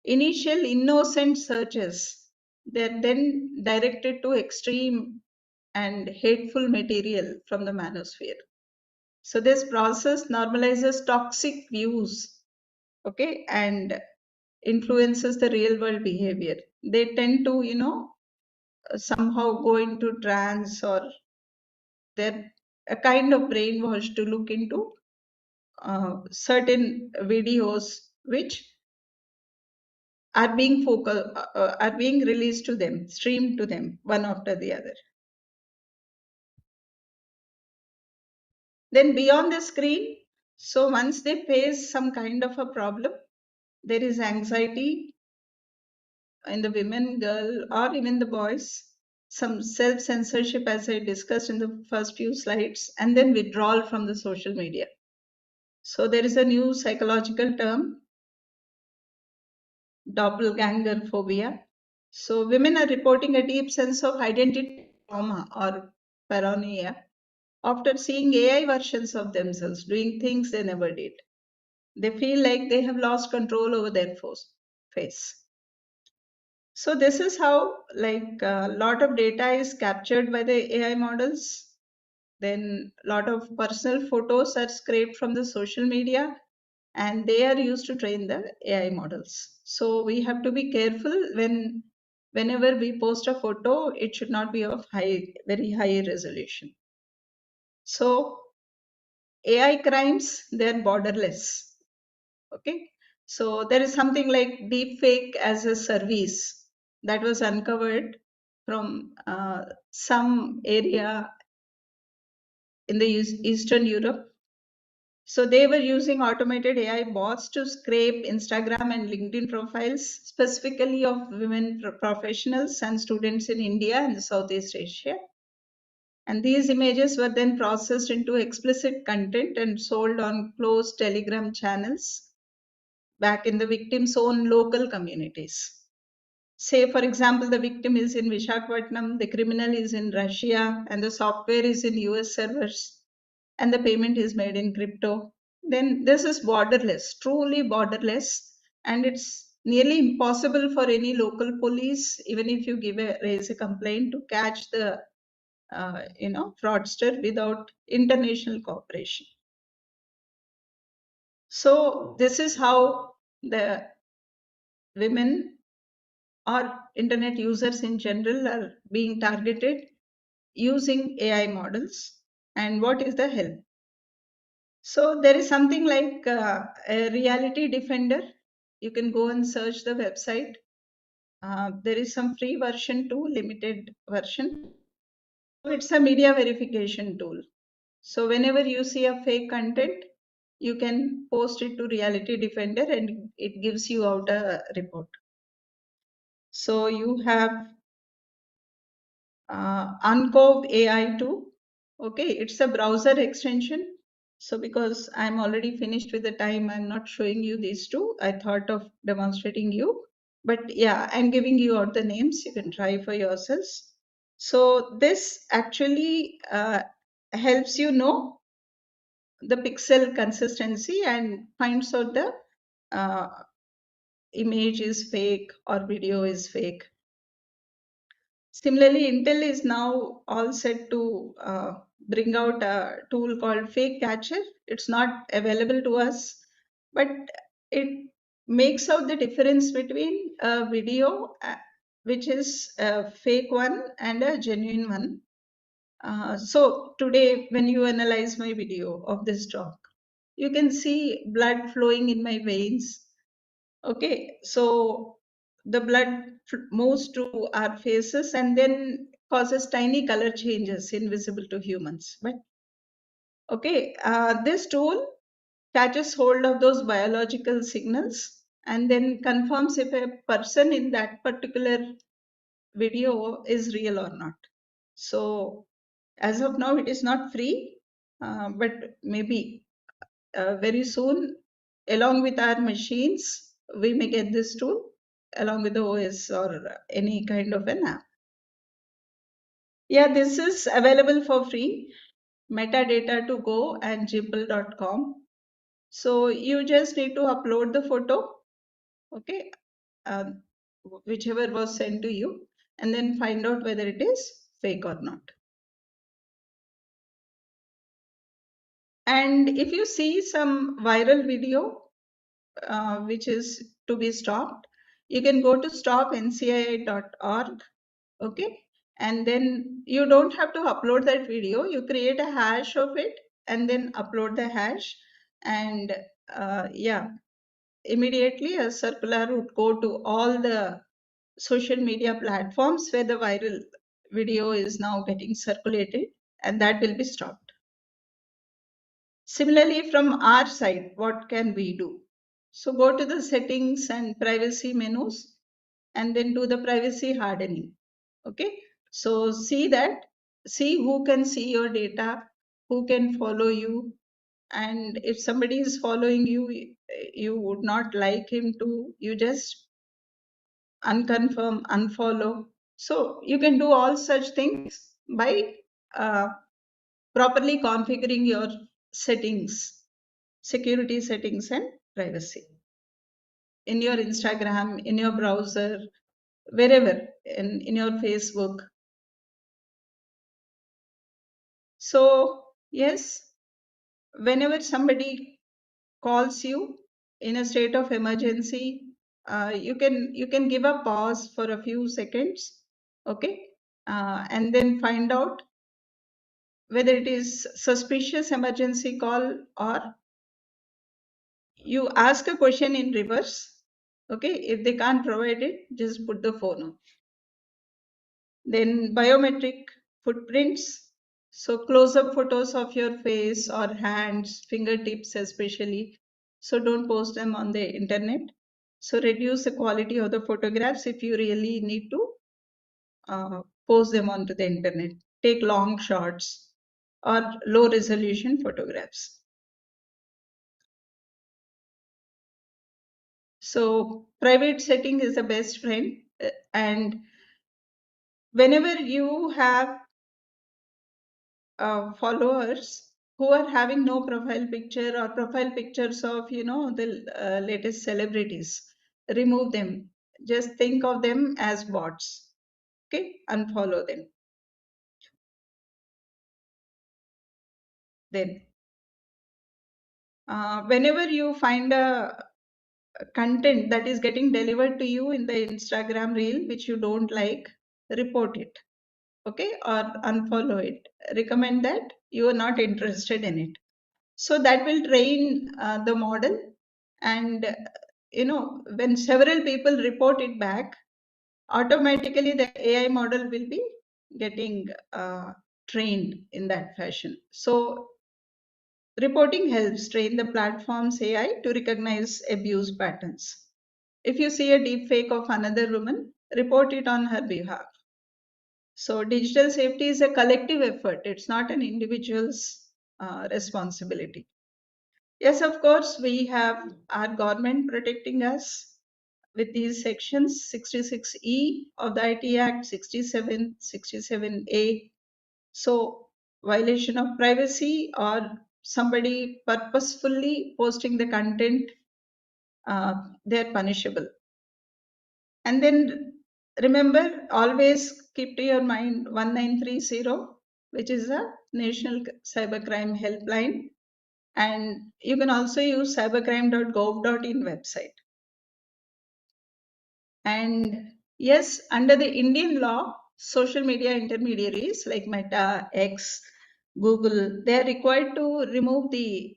initial innocent searches, they're then directed to extreme and hateful material from the manosphere. So this process normalizes toxic views, okay, and influences the real world behavior. They tend to, somehow go into trance, or they're a kind of brainwash to look into certain videos which are being are being released to them, streamed to them, one after the other. Then beyond the screen, so once they face some kind of a problem, there is anxiety in the women, girl, or even the boys, some self-censorship as I discussed in the first few slides, and then withdrawal from the social media. So there is a new psychological term, doppelganger phobia. So women are reporting a deep sense of identity trauma or paranoia after seeing AI versions of themselves doing things they never did. They feel like they have lost control over their face. So this is how like a lot of data is captured by the AI models. Then a lot of personal photos are scraped from the social media and they are used to train the AI models. So we have to be careful whenever we post a photo, it should not be of very high resolution. So AI crimes, they're borderless. Okay. So there is something like deepfake as a service that was uncovered from some area in the Eastern Europe. So they were using automated AI bots to scrape Instagram and LinkedIn profiles, specifically of women professionals and students in India and Southeast Asia. And these images were then processed into explicit content and sold on closed Telegram channels back in the victim's own local communities. Say, for example, the victim is in Visakhapatnam, the criminal is in Russia, and the software is in US servers, and the payment is made in crypto. Then this is borderless, truly borderless, and it's nearly impossible for any local police, even if you raise a complaint, to catch the fraudster without international cooperation. So this is how the women or internet users in general are being targeted using AI models. And what is the help? So there is something like a reality defender. You can go and search the website. There is some free version too, limited version. It's a media verification tool. So whenever you see a fake content, you can post it to Reality Defender and it gives you out a report. So you have Uncove AI too. Okay, it's a browser extension. So because I'm already finished with the time, I'm not showing you these two. I thought of demonstrating you. But yeah, I'm giving you out the names. You can try for yourselves. So this actually helps you know the pixel consistency and finds out the uh, image is fake or video is fake. Similarly, Intel is now all set to bring out a tool called Fake Catcher. It's not available to us, but it makes out the difference between a video which is a fake one and a genuine one. So today, when you analyze my video of this talk, you can see blood flowing in my veins. Okay, so the blood moves to our faces and then causes tiny color changes invisible to humans. But okay, this tool catches hold of those biological signals and then confirms if a person in that particular video is real or not. So as of now, it is not free, but maybe very soon, along with our machines, we may get this tool along with the OS or any kind of an app. Yeah, this is available for free. Metadata to go and jibble.com. So you just need to upload the photo, okay, whichever was sent to you, and then find out whether it is fake or not. And if you see some viral video which is to be stopped, you can go to stopncii.org, okay, and then you don't have to upload that video. You create a hash of it and then upload the hash, and yeah, immediately a circular would go to all the social media platforms where the viral video is now getting circulated, and that will be stopped. Similarly, from our side, what can we do? So go to the settings and privacy menus and then do the privacy hardening. Okay, so see who can see your data, who can follow you, and if somebody is following you, you would not like him to, you just unconfirm, unfollow. So you can do all such things by properly configuring your settings, security settings and privacy in your Instagram, in your browser, wherever, in your Facebook. So yes, whenever somebody calls you in a state of emergency, you can give a pause for a few seconds, okay, and then find out whether it is suspicious emergency call, or you ask a question in reverse. Okay, if they can't provide it, just put the phone on. Then biometric footprints. So close-up photos of your face or hands, fingertips especially. So don't post them on the internet. So reduce the quality of the photographs if you really need to post them onto the internet. Take long shots or low resolution photographs. So private setting is the best friend, and whenever you have followers who are having no profile picture or profile pictures of the latest celebrities, remove them. Just think of them as bots. Okay, unfollow them. Then whenever you find a content that is getting delivered to you in the Instagram reel which you don't like, report it, okay, or unfollow it. Recommend that you are not interested in it. So that will train the model, and when several people report it back, automatically the AI model will be getting trained in that fashion. So reporting helps train the platform's AI to recognize abuse patterns. If you see a deep fake of another woman, report it on her behalf. So digital safety is a collective effort. It's not an individual's responsibility. Yes, of course, we have our government protecting us with these sections 66E of the IT Act, 67, 67A. So violation of privacy or somebody purposefully posting the content, they're punishable. And then remember, always keep to your mind 1930, which is a national cybercrime helpline. And you can also use cybercrime.gov.in website. And yes, under the Indian law, social media intermediaries like Meta, X, Google, they are required to remove the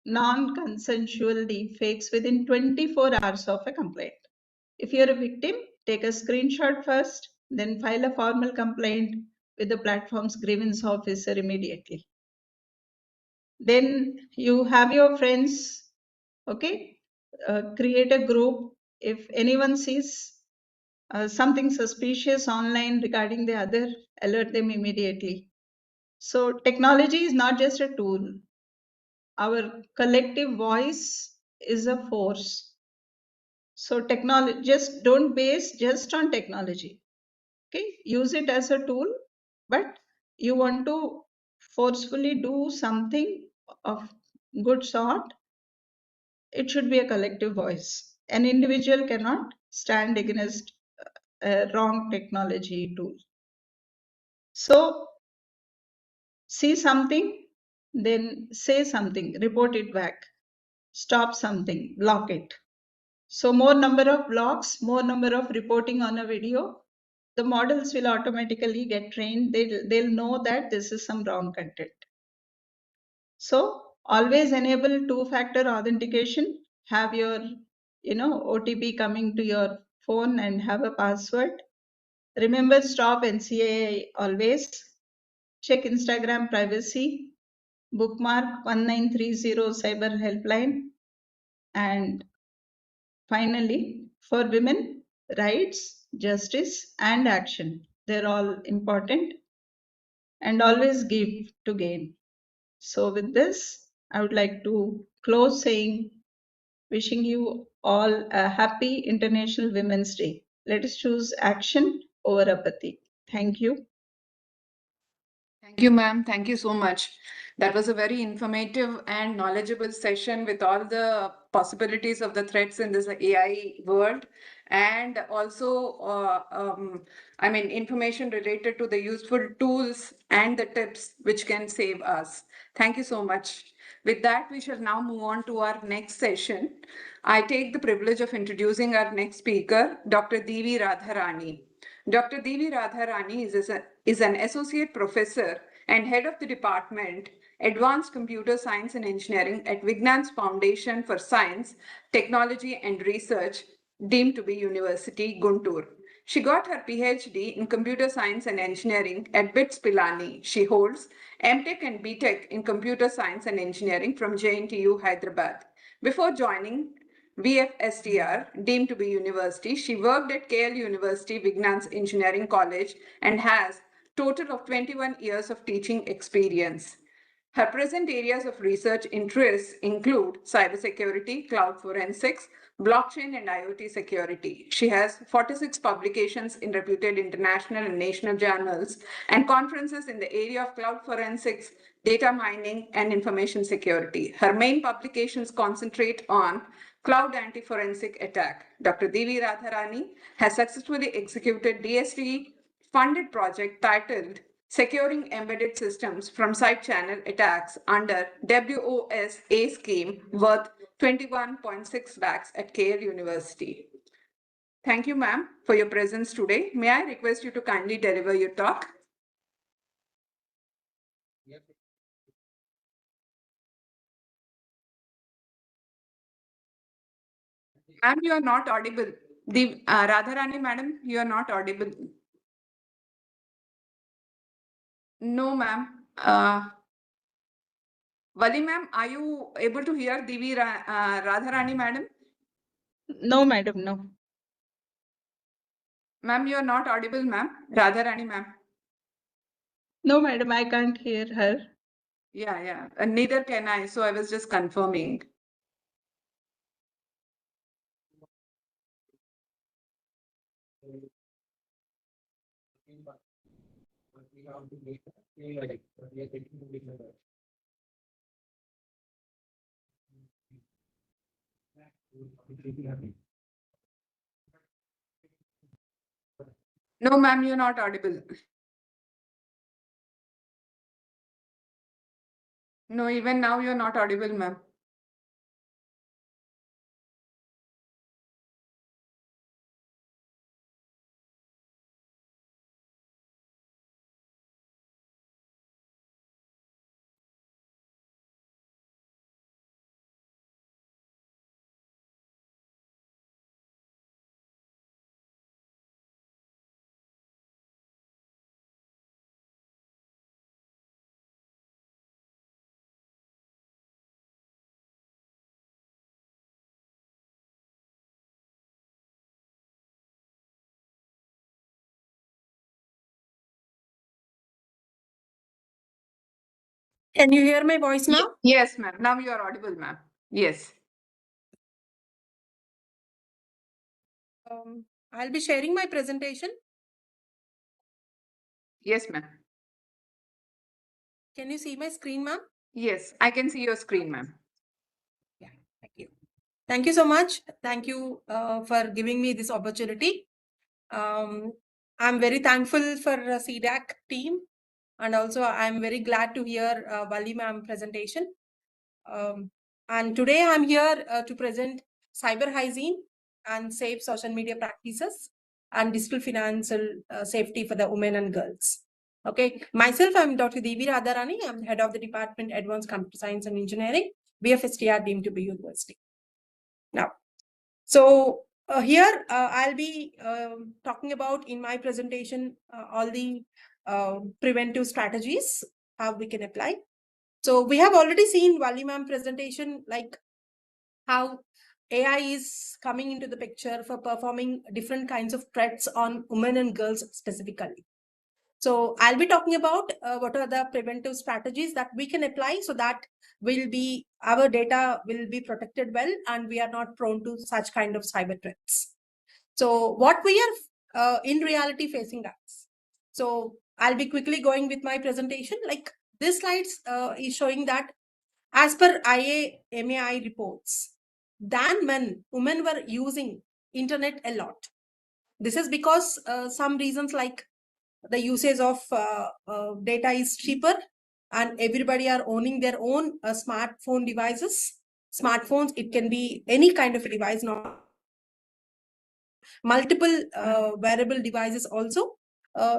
non-consensual deepfakes within 24 hours of a complaint. If you're a victim, take a screenshot first, then file a formal complaint with the platform's grievance officer immediately. Then you have your friends, okay, create a group. If anyone sees something suspicious online regarding the other, alert them immediately. So technology is not just a tool. Our collective voice is a force. So technology, just don't base just on technology. Okay, use it as a tool, but you want to forcefully do something of good sort, it should be a collective voice. An individual cannot stand against a wrong technology tool. So see something, then say something, report it back, stop something, block it. So more number of blocks, more number of reporting on a video, the models will automatically get trained. They'll know that this is some wrong content. So always enable two-factor authentication. Have your OTP coming to your phone and have a password. Remember, stop NCAI always. Check Instagram privacy. Bookmark 1930 cyber helpline. And finally, for women, rights, justice, and action. They're all important, and always give to gain. So with this, I would like to close saying, wishing you all a happy International Women's Day. Let us choose action over apathy. Thank you. Thank you, ma'am. Thank you so much. That was a very informative and knowledgeable session with all the possibilities of the threats in this AI world, and also, information related to the useful tools and the tips which can save us. Thank you so much. With that, we shall now move on to our next session. I take the privilege of introducing our next speaker, Dr. Divi Radharani. Dr. Divi Radharani is an associate professor and head of the department, Advanced Computer Science and Engineering at Vignan's Foundation for Science, Technology and Research, deemed to be University, Guntur. She got her PhD in Computer Science and Engineering at BITS Pilani. She holds MTech and BTech in Computer Science and Engineering from JNTU, Hyderabad. Before joining VFSTR, deemed to be university, she worked at KL University Vignan's Engineering College and has total of 21 years of teaching experience. Her present areas of research interests include cybersecurity, cloud forensics, blockchain, and IoT security. She has 46 publications in reputed international and national journals and conferences in the area of cloud forensics, data mining, and information security. Her main publications concentrate on cloud anti-forensic attack. Dr. Divi Radharani has successfully executed DST funded project titled Securing Embedded Systems from Side Channel Attacks under WOSA scheme worth 21.6 lakhs at KL University. Thank you, ma'am, for your presence today. May I request you to kindly deliver your talk? Ma'am, you are not audible. Radharani, madam, you are not audible. No, ma'am. Vali, ma'am, are you able to hear Divi Radharani, madam? No, madam, no. Ma'am, you are not audible, ma'am. Radharani, ma'am. No, madam, I can't hear her. Yeah. Neither can I. So I was just confirming. No, ma'am, you're not audible. No, even now you're not audible, ma'am. Can you hear my voice now? Yes, ma'am. Now you are audible, ma'am. Yes. I'll be sharing my presentation. Yes, ma'am. Can you see my screen, ma'am? Yes, I can see your screen, ma'am. Yeah, thank you. Thank you so much. Thank you for giving me this opportunity. I'm very thankful for CDAC team, and also I'm very glad to hear Vali ma'am presentation. And today I'm here to present cyber hygiene and safe social media practices and digital financial safety for the women and girls. Okay, myself, I'm Dr. Divi Radharani. I'm head of the department Advanced Computer Science and Engineering, BFSTR deemed to be university. Now, So here I'll be talking about in my presentation all the preventive strategies, how we can apply. So we have already seen Vali ma'am presentation, like how AI is coming into the picture for performing different kinds of threats on women and girls specifically. So I'll be talking about what are the preventive strategies that we can apply so that our data will be protected well and we are not prone to such kind of cyber threats. So what we are in reality facing us. So I'll be quickly going with my presentation. Like this slides is showing that as per IAMAI reports, than women were using internet a lot. This is because some reasons like the usage of data is cheaper and everybody are owning their own smartphone devices. Smartphones, it can be any kind of a device, not multiple wearable devices also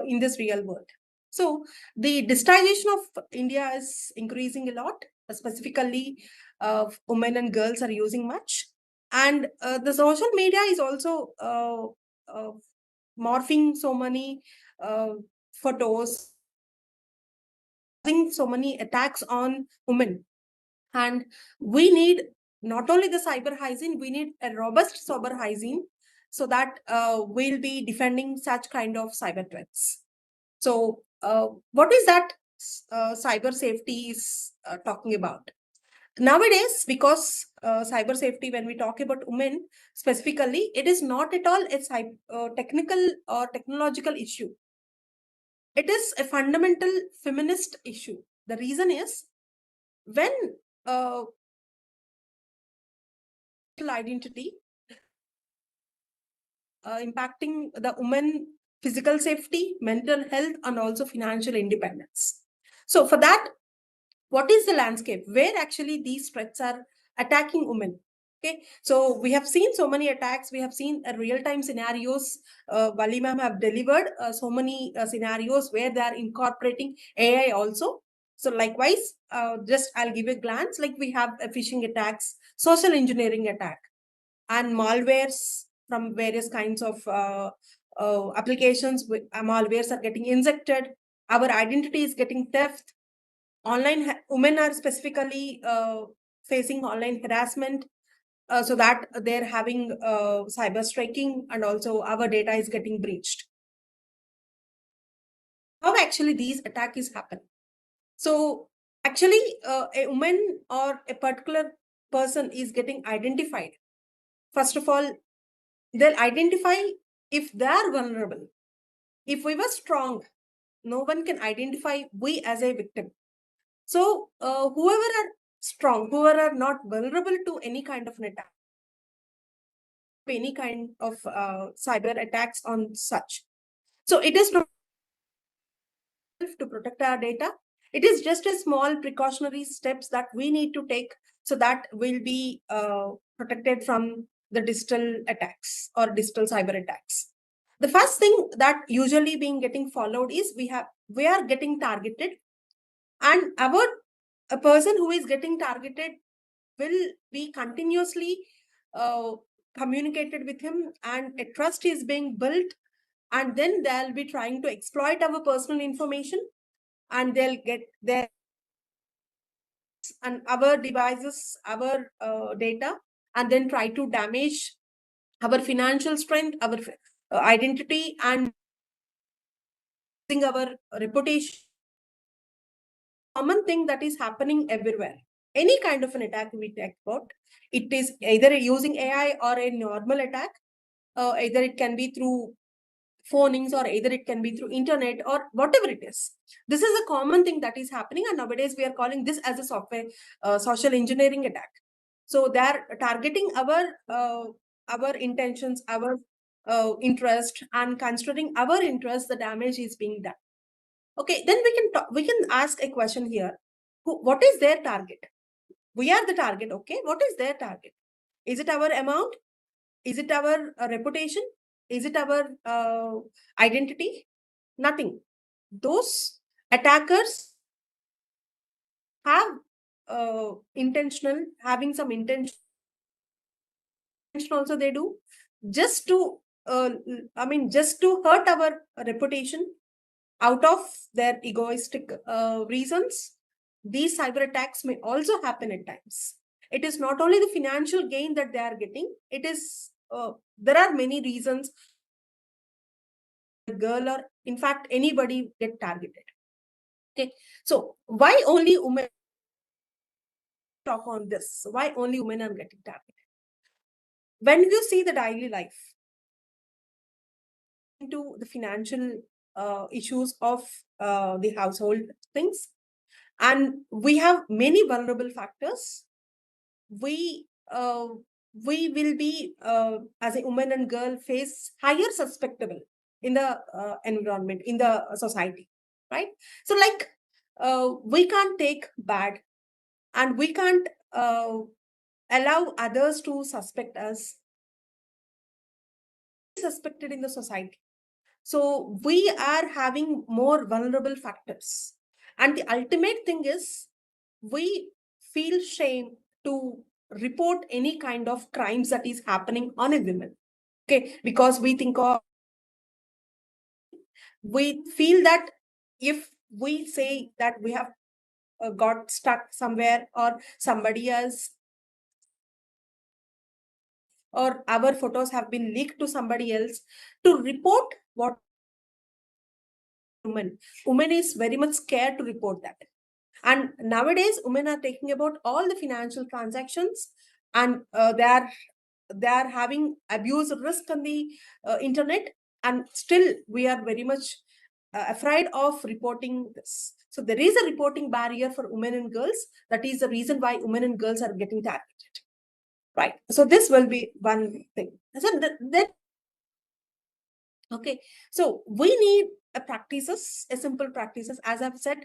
in this real world. So the digitization of India is increasing a lot, specifically women and girls are using much. And the social media is also morphing so many photos, so many attacks on women. And we need not only the cyber hygiene, we need a robust cyber hygiene so that we'll be defending such kind of cyber threats. So what is that cyber safety is talking about? Nowadays, because cyber safety, when we talk about women specifically, it is not at all a technical or technological issue. It is a fundamental feminist issue. The reason is when identity impacting the women physical safety, mental health, and also financial independence. So for that, what is the landscape where actually these threats are attacking women? Okay, so we have seen so many attacks. We have seen real-time scenarios. Vali ma'am have delivered so many scenarios where they are incorporating AI also. So likewise, just I'll give a glance. Like we have phishing attacks, social engineering attack, and malwares from various kinds of applications. Malwares are getting injected. Our identity is getting theft. Women are specifically facing online harassment, so that they're having cyber striking, and also our data is getting breached. How actually these attack is happening? So actually, a woman or a particular person is getting identified. First of all, they'll identify if they are vulnerable. If we were strong, no one can identify we as a victim. So whoever are strong, whoever are not vulnerable to any kind of an attack, any kind of cyber attacks on such. So it is not to protect our data. It is just a small precautionary steps that we need to take so that we'll be protected from the digital attacks or digital cyber attacks. The first thing that usually being getting followed is we are getting targeted, and a person who is getting targeted will be continuously communicated with him, and a trust is being built, and then they'll be trying to exploit our personal information, and they'll get their and our devices, our data, and then try to damage our financial strength, our identity, and our reputation. Common thing that is happening everywhere. Any kind of an attack we talk about, it is either using AI or a normal attack. Either it can be through phonings, or either it can be through internet, or whatever it is. This is a common thing that is happening, and nowadays we are calling this as a software social engineering attack. So they are targeting our intentions, our interest, and considering our interest, the damage is being done. Okay, then we can ask a question here. What is their target? We are the target. Okay, what is their target? Is it our amount? Is it our reputation? Is it our identity? Nothing. Those attackers have having some intention also they do just to just to hurt our reputation out of their egoistic reasons. These cyber attacks may also happen at times. It is not only the financial gain that they are getting, it is there are many reasons a girl or in fact anybody get targeted. Okay, so why only women? Talk on this. Why only women are getting targeted? When you see the daily life into the financial issues of the household things, and we have many vulnerable factors, we will be as a woman and girl face higher susceptible in the environment, in the society, right? So like we can't take bad, and we can't allow others to suspect us, suspected in the society. So we are having more vulnerable factors. And the ultimate thing is we feel shame to report any kind of crimes that is happening on a woman. Okay, because we think of, we feel that if we say that we have got stuck somewhere, or somebody else, or our photos have been leaked to somebody else, to report what woman is very much scared to report that. And nowadays women are taking about all the financial transactions, and they are having abuse risk on the internet, and still we are very much afraid of reporting this. So there is a reporting barrier for women and girls. That is the reason why women and girls are getting targeted, right? So this will be one thing. So then okay, so we need a simple practices, as I've said.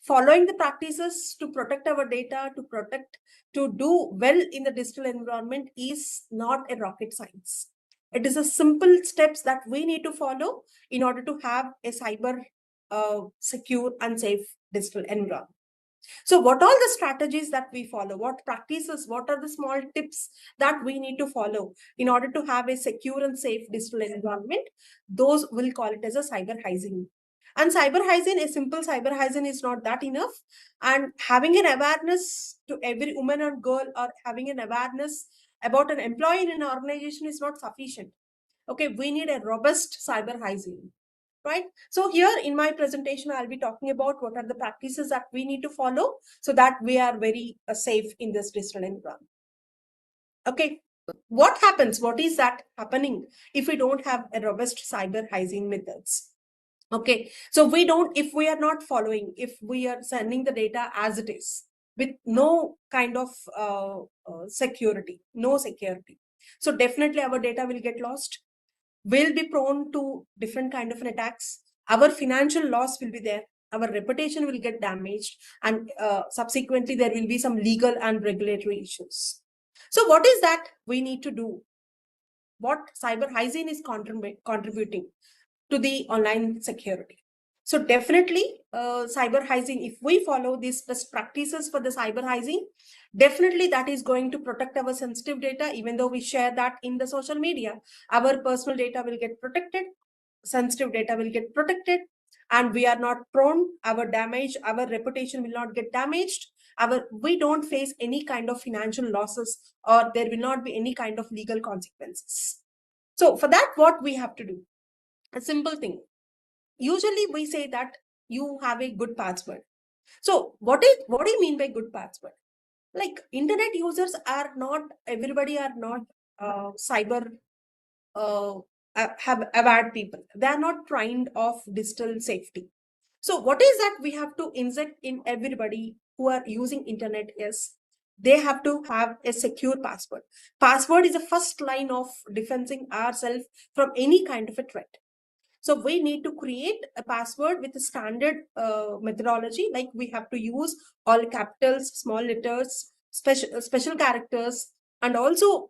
Following the practices to protect our data, to do well in the digital environment is not a rocket science. It is a simple steps that we need to follow in order to have a cyber secure and safe digital environment. So what are the strategies that we follow? What practices, what are the small tips that we need to follow in order to have a secure and safe digital environment? Those will call it as a cyber hygiene. And cyber hygiene, a simple cyber hygiene is not that enough. And having an awareness to every woman or girl, or having an awareness about an employee in an organization is not sufficient. Okay, we need a robust cyber hygiene, right? So here in my presentation, I'll be talking about what are the practices that we need to follow so that we are very safe in this digital environment. Okay, what happens? What is that happening if we don't have a robust cyber hygiene methods? Okay, so if we are not following, if we are sending the data as it is with no kind of security, so definitely our data will get lost, will be prone to different kind of attacks. Our financial loss will be there, our reputation will get damaged, and subsequently there will be some legal and regulatory issues. So what is that we need to do? What cyber hygiene is contributing to the online security? So definitely cyber hygiene, if we follow these best practices for the cyber hygiene, definitely that is going to protect our sensitive data. Even though we share that in the social media, our personal data will get protected, sensitive data will get protected, and we are not prone, our reputation will not get damaged, we don't face any kind of financial losses, or there will not be any kind of legal consequences. So for that, what we have to do? A simple thing. Usually we say that you have a good password. So what do you mean by good password? Like internet users are not, everybody are not cyber have aware people. They are not trained of digital safety. So what is that we have to inject in everybody who are using internet is they have to have a secure password. Password is the first line of defending ourselves from any kind of a threat. So we need to create a password with a standard methodology, like we have to use all capitals, small letters, special characters, and also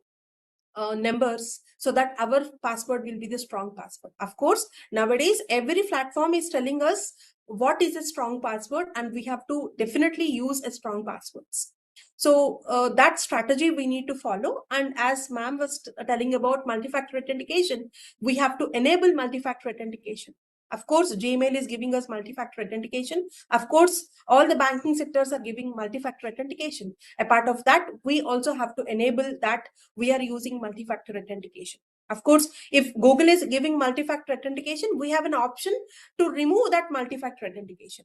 numbers, so that our password will be the strong password. Of course, nowadays every platform is telling us what is a strong password, and we have to definitely use a strong passwords. So that strategy we need to follow. And as ma'am was telling about multi-factor authentication, we have to enable multi-factor authentication. Of course, Gmail is giving us multi-factor authentication. Of course, all the banking sectors are giving multi-factor authentication. A part of that, we also have to enable that we are using multi-factor authentication. Of course, if Google is giving multi-factor authentication, we have an option to remove that multi-factor authentication,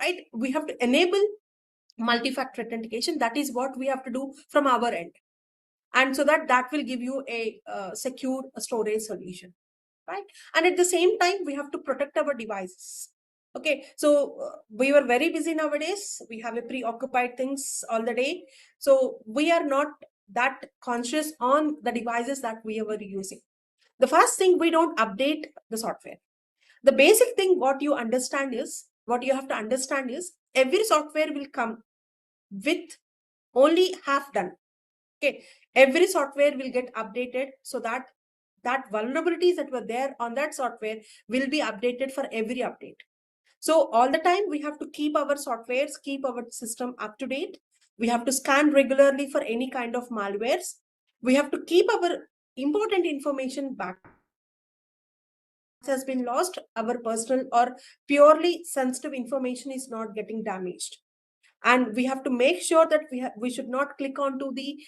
right? We have to enable multi-factor authentication. That is what we have to do from our end. And so that will give you a secure storage solution, right? And at the same time, we have to protect our devices. Okay, so we were very busy nowadays. We have a preoccupied things all the day. So we are not that conscious on the devices that we were using. The first thing, we don't update the software. The basic thing what you have to understand is every software will come with only half done. Okay, every software will get updated so that vulnerabilities that were there on that software will be updated for every update. So all the time we have to keep our softwares, keep our system up to date. We have to scan regularly for any kind of malwares. We have to keep our important information back has been lost, our personal or purely sensitive information is not getting damaged. And we have to make sure that we should not click onto the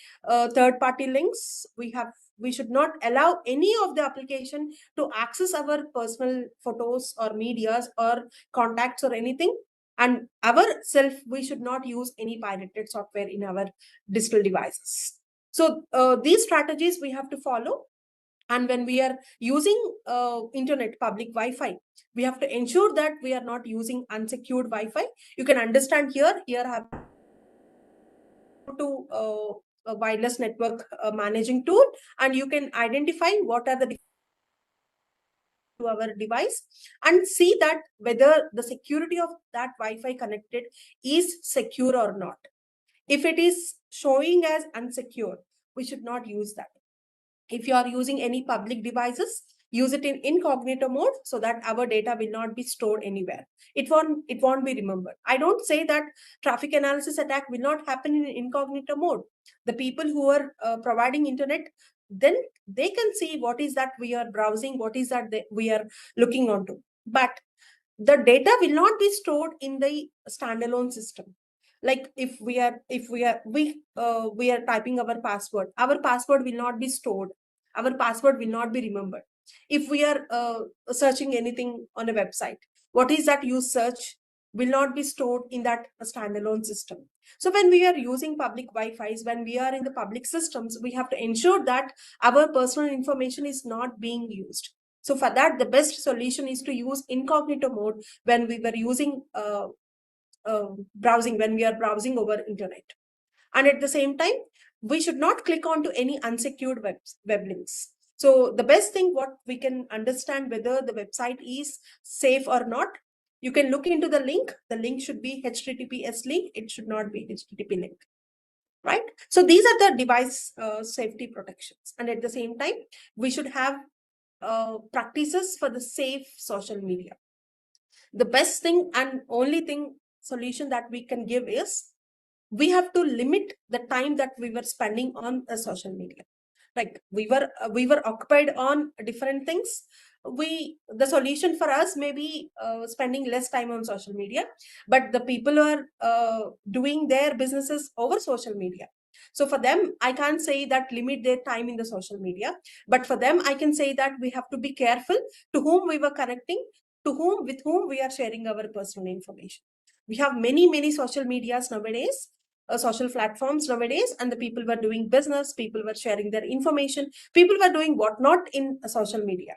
third party links. We should not allow any of the application to access our personal photos or medias or contacts or anything. And ourself, we should not use any pirated software in our digital devices. So these strategies we have to follow. And when we are using internet, public Wi-Fi, we have to ensure that we are not using unsecured Wi-Fi. You can understand here have to a wireless network managing tool, and you can identify what are the to our device and see that whether the security of that Wi-Fi connected is secure or not. If it is showing as unsecure, we should not use that. If you are using any public devices, use it in incognito mode so that our data will not be stored anywhere. It won't be remembered. I don't say that traffic analysis attack will not happen in incognito mode. The people who are providing internet, then they can see what is that we are browsing, what is that we are looking onto. But the data will not be stored in the standalone system. Like if we are typing our password will not be stored, our password will not be remembered. If we are searching anything on a website, what is that you search will not be stored in that standalone system. So when we are using public Wi-Fi's, when we are in the public systems, we have to ensure that our personal information is not being used. So for that, the best solution is to use incognito mode when we were using browsing, when we are browsing over internet. And at the same time, we should not click on to any unsecured web links. So the best thing what we can understand whether the website is safe or not, you can look into the link. The link should be HTTPS link. It should not be HTTP link. Right? So these are the device safety protections. And at the same time, we should have practices for the safe social media. The best thing and only thing solution that we can give is we have to limit the time that we were spending on social media. Like we were occupied on different things. The solution for us may be spending less time on social media, but the people who are doing their businesses over social media, so for them I can't say that limit their time in the social media, but for them I can say that we have to be careful to whom we were connecting, with whom we are sharing our personal information. We have many social medias nowadays, social platforms nowadays, and the people were doing business, people were sharing their information, people were doing whatnot in social media,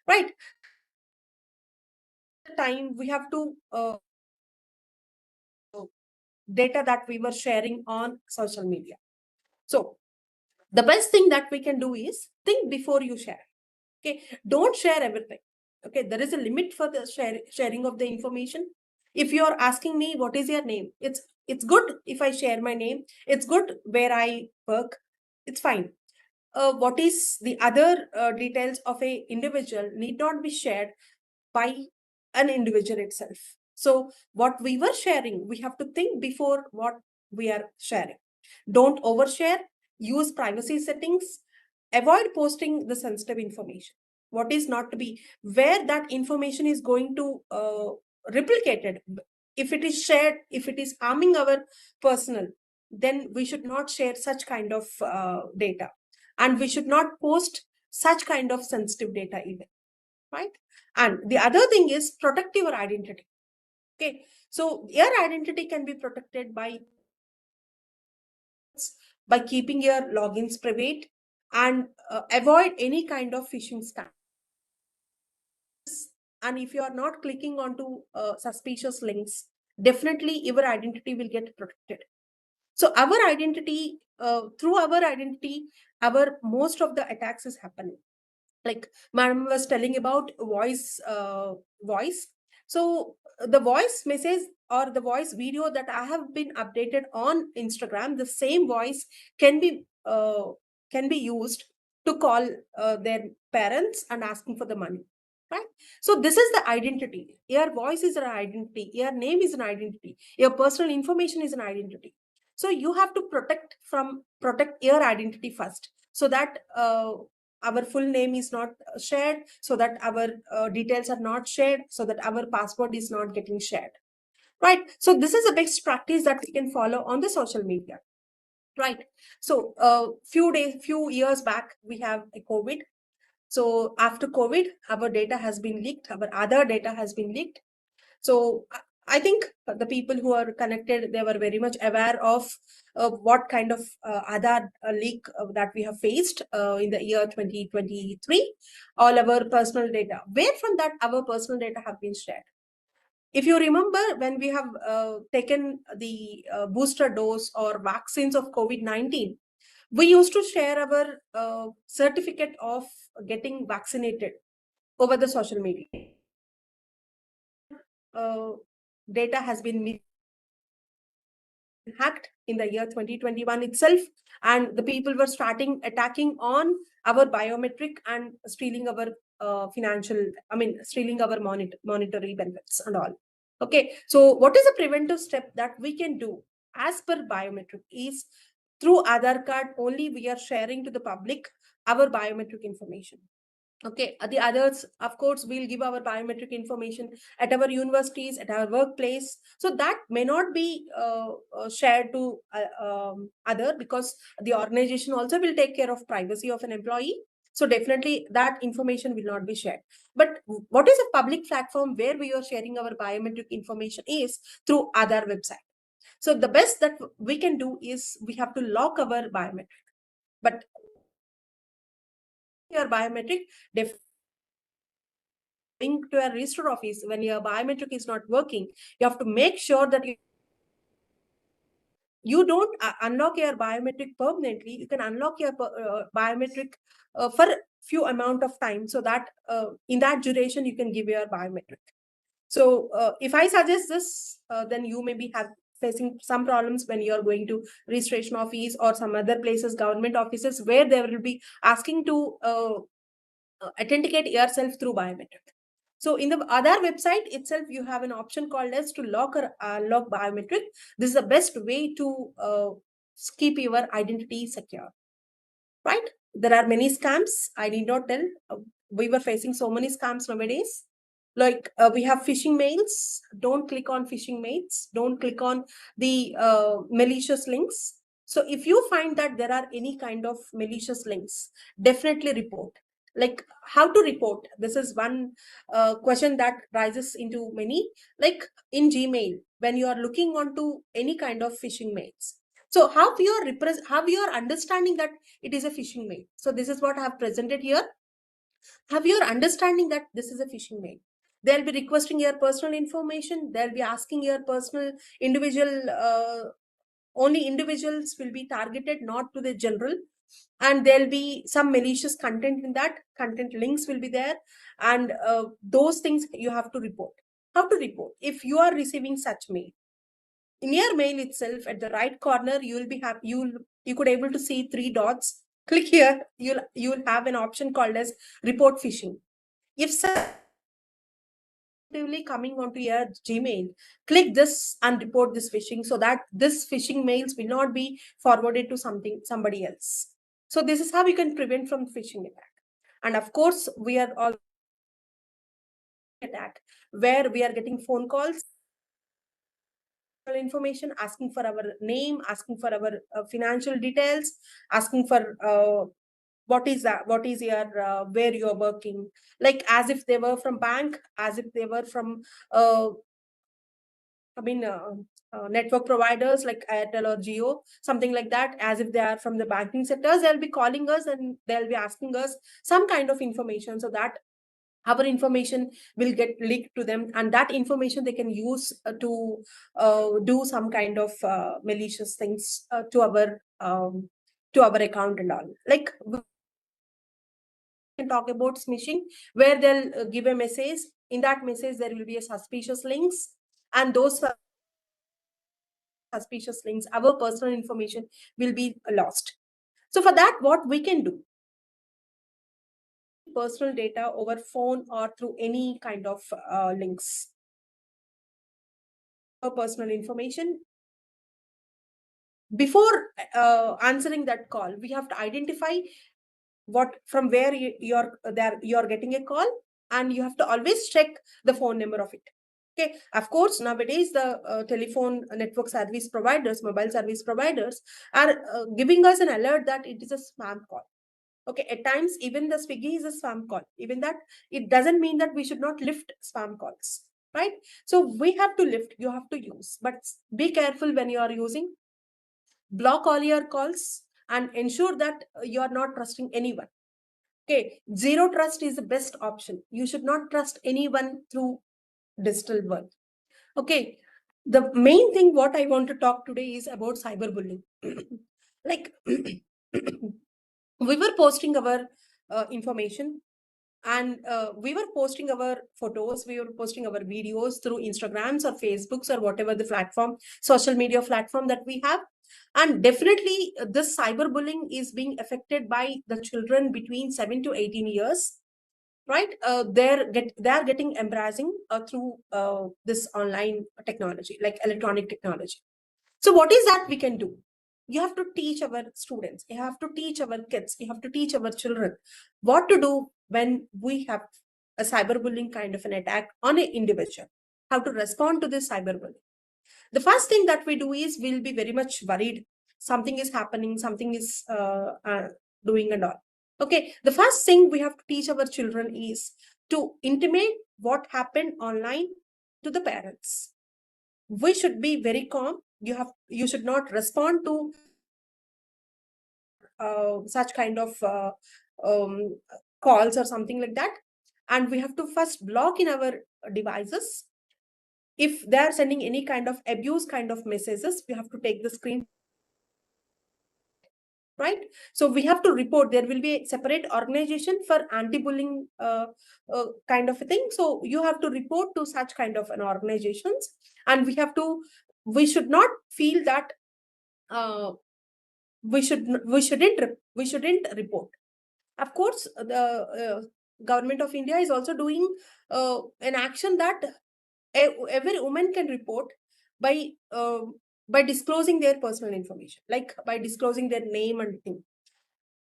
right? Time we have to data that we were sharing on social media. So the best thing that we can do is think before you share. Okay, don't share everything. Okay, there is a limit for the sharing of the information. If you're asking me what is your name, it's good if I share my name. It's good where I work. It's fine. What is the other details of a individual need not be shared by an individual itself. So what we were sharing, we have to think before what we are sharing. Don't overshare, use privacy settings, avoid posting the sensitive information. What is not to be, where that information is going to replicated. If it is shared, if it is harming our personal, then we should not share such kind of data. And we should not post such kind of sensitive data even, right? And the other thing is protect your identity. Okay, so your identity can be protected by keeping your logins private and avoid any kind of phishing scam. And if you are not clicking onto suspicious links, definitely your identity will get protected. So our identity, through our identity, our most of the attacks is happening. Like madam was telling about voice. So the voice message or the voice video that I have been updated on Instagram, the same voice can be used to call their parents and asking for the money, right? So this is the identity. Your voice is an identity, your name is an identity, your personal information is an identity. So you have to protect your identity first, so that our full name is not shared, so that our details are not shared, so that our password is not getting shared, right? So this is a best practice that we can follow on the social media, right? So few years back we have a COVID. So after COVID, our data has been leaked, our other data has been leaked. So I think the people who are connected, they were very much aware of what kind of other leak that we have faced in the year 2023. All our personal data, where from that our personal data have been shared. If you remember, when we have taken the booster dose or vaccines of COVID-19, we used to share our certificate of getting vaccinated over the social media. Data has been hacked in the year 2021 itself, and the people were starting attacking on our biometric and stealing our stealing our monetary benefits and all. Okay, so what is a preventive step that we can do as per biometric is through Aadhaar card only we are sharing to the public our biometric information. Okay, the others, of course, we'll give our biometric information at our universities, at our workplace. So that may not be shared to other, because the organization also will take care of privacy of an employee. So definitely that information will not be shared. But what is a public platform where we are sharing our biometric information is through Aadhaar website. So the best that we can do is we have to lock our biometric. But your biometric going to a register office, when your biometric is not working, you have to make sure that you don't unlock your biometric permanently. You can unlock your biometric for few amount of time, so that in that duration you can give your biometric. So if I suggest this, then you may be facing some problems when you're going to registration office or some other places, government offices, where they will be asking to authenticate yourself through biometric. So in the Aadhaar website itself, you have an option called as to lock or lock biometric. This is the best way to keep your identity secure, right? There are many scams. I need not tell. We were facing so many scams nowadays. Like we have phishing mails. Don't click on phishing mails. Don't click on the malicious links. So if you find that there are any kind of malicious links, definitely report. Like how to report? This is one question that rises into many. Like in Gmail, when you are looking onto any kind of phishing mails, so how you are understanding that it is a phishing mail? So this is what I have presented here. Have your understanding that this is a phishing mail. They'll be requesting your personal information. They'll be asking your personal individual. Only individuals will be targeted, not to the general. And there'll be some malicious content in that. Content links will be there, and those things you have to report. How to report if you are receiving such mail? In your mail itself, at the right corner, you will be you could able to see 3 dots. Click here. You'll have an option called as report phishing. If coming onto your Gmail, click this and report this phishing, so that this phishing mails will not be forwarded to somebody else. So this is how you can prevent from phishing attack. And of course, we are all attack where we are getting phone calls, information, asking for our name, asking for our financial details, asking for what is that, what is your where you're working, like as if they were from bank, as if they were from network providers like Airtel or Jio, something like that, as if they are from the banking sectors. They'll be calling us and they'll be asking us some kind of information, so that our information will get leaked to them, and that information they can use to do some kind of malicious things to our account and all. Like we can talk about smishing, where they'll give a message. In that message, there will be a suspicious links, and those suspicious links, our personal information will be lost. So for that, what we can do, personal data over phone or through any kind of links, personal information. Before answering that call, we have to identify what from where you're getting a call, and you have to always check the phone number of it. Okay, of course, nowadays the telephone network service providers, mobile service providers are giving us an alert that it is a spam call. Okay, at times even the Swiggy is a spam call. Even that, it doesn't mean that we should not lift spam calls, right? So we have to lift, you have to use, but be careful when you are using. Block all your calls and ensure that you are not trusting anyone. Okay, zero trust is the best option. You should not trust anyone through digital world. Okay, the main thing what I want to talk today is about cyberbullying. Like we were posting our information, and we were posting our photos, we were posting our videos through Instagrams or Facebooks or whatever the platform, social media platform that we have. And definitely this cyberbullying is being affected by the children between 7 to 18 years, right? They're getting embarrassing through this online technology, like electronic technology. So what is that we can do? You have to teach our students, you have to teach our kids, you have to teach our children what to do when we have a cyberbullying kind of an attack on an individual, how to respond to this cyberbullying. The first thing that we do is we'll be very much worried. Something is happening, something is doing and all. Okay, the first thing we have to teach our children is to intimate what happened online to the parents. We should be very calm. You should not respond to such kind of um, calls or something like that. And we have to first block in our devices. If they are sending any kind of abuse kind of messages, we have to take the screen, right? So we have to report. There will be a separate organization for anti-bullying kind of a thing. So you have to report to such kind of an organizations, and we should not feel that we shouldn't report. Of course, the government of India is also doing an action that every woman can report by disclosing their personal information, like by disclosing their name and thing.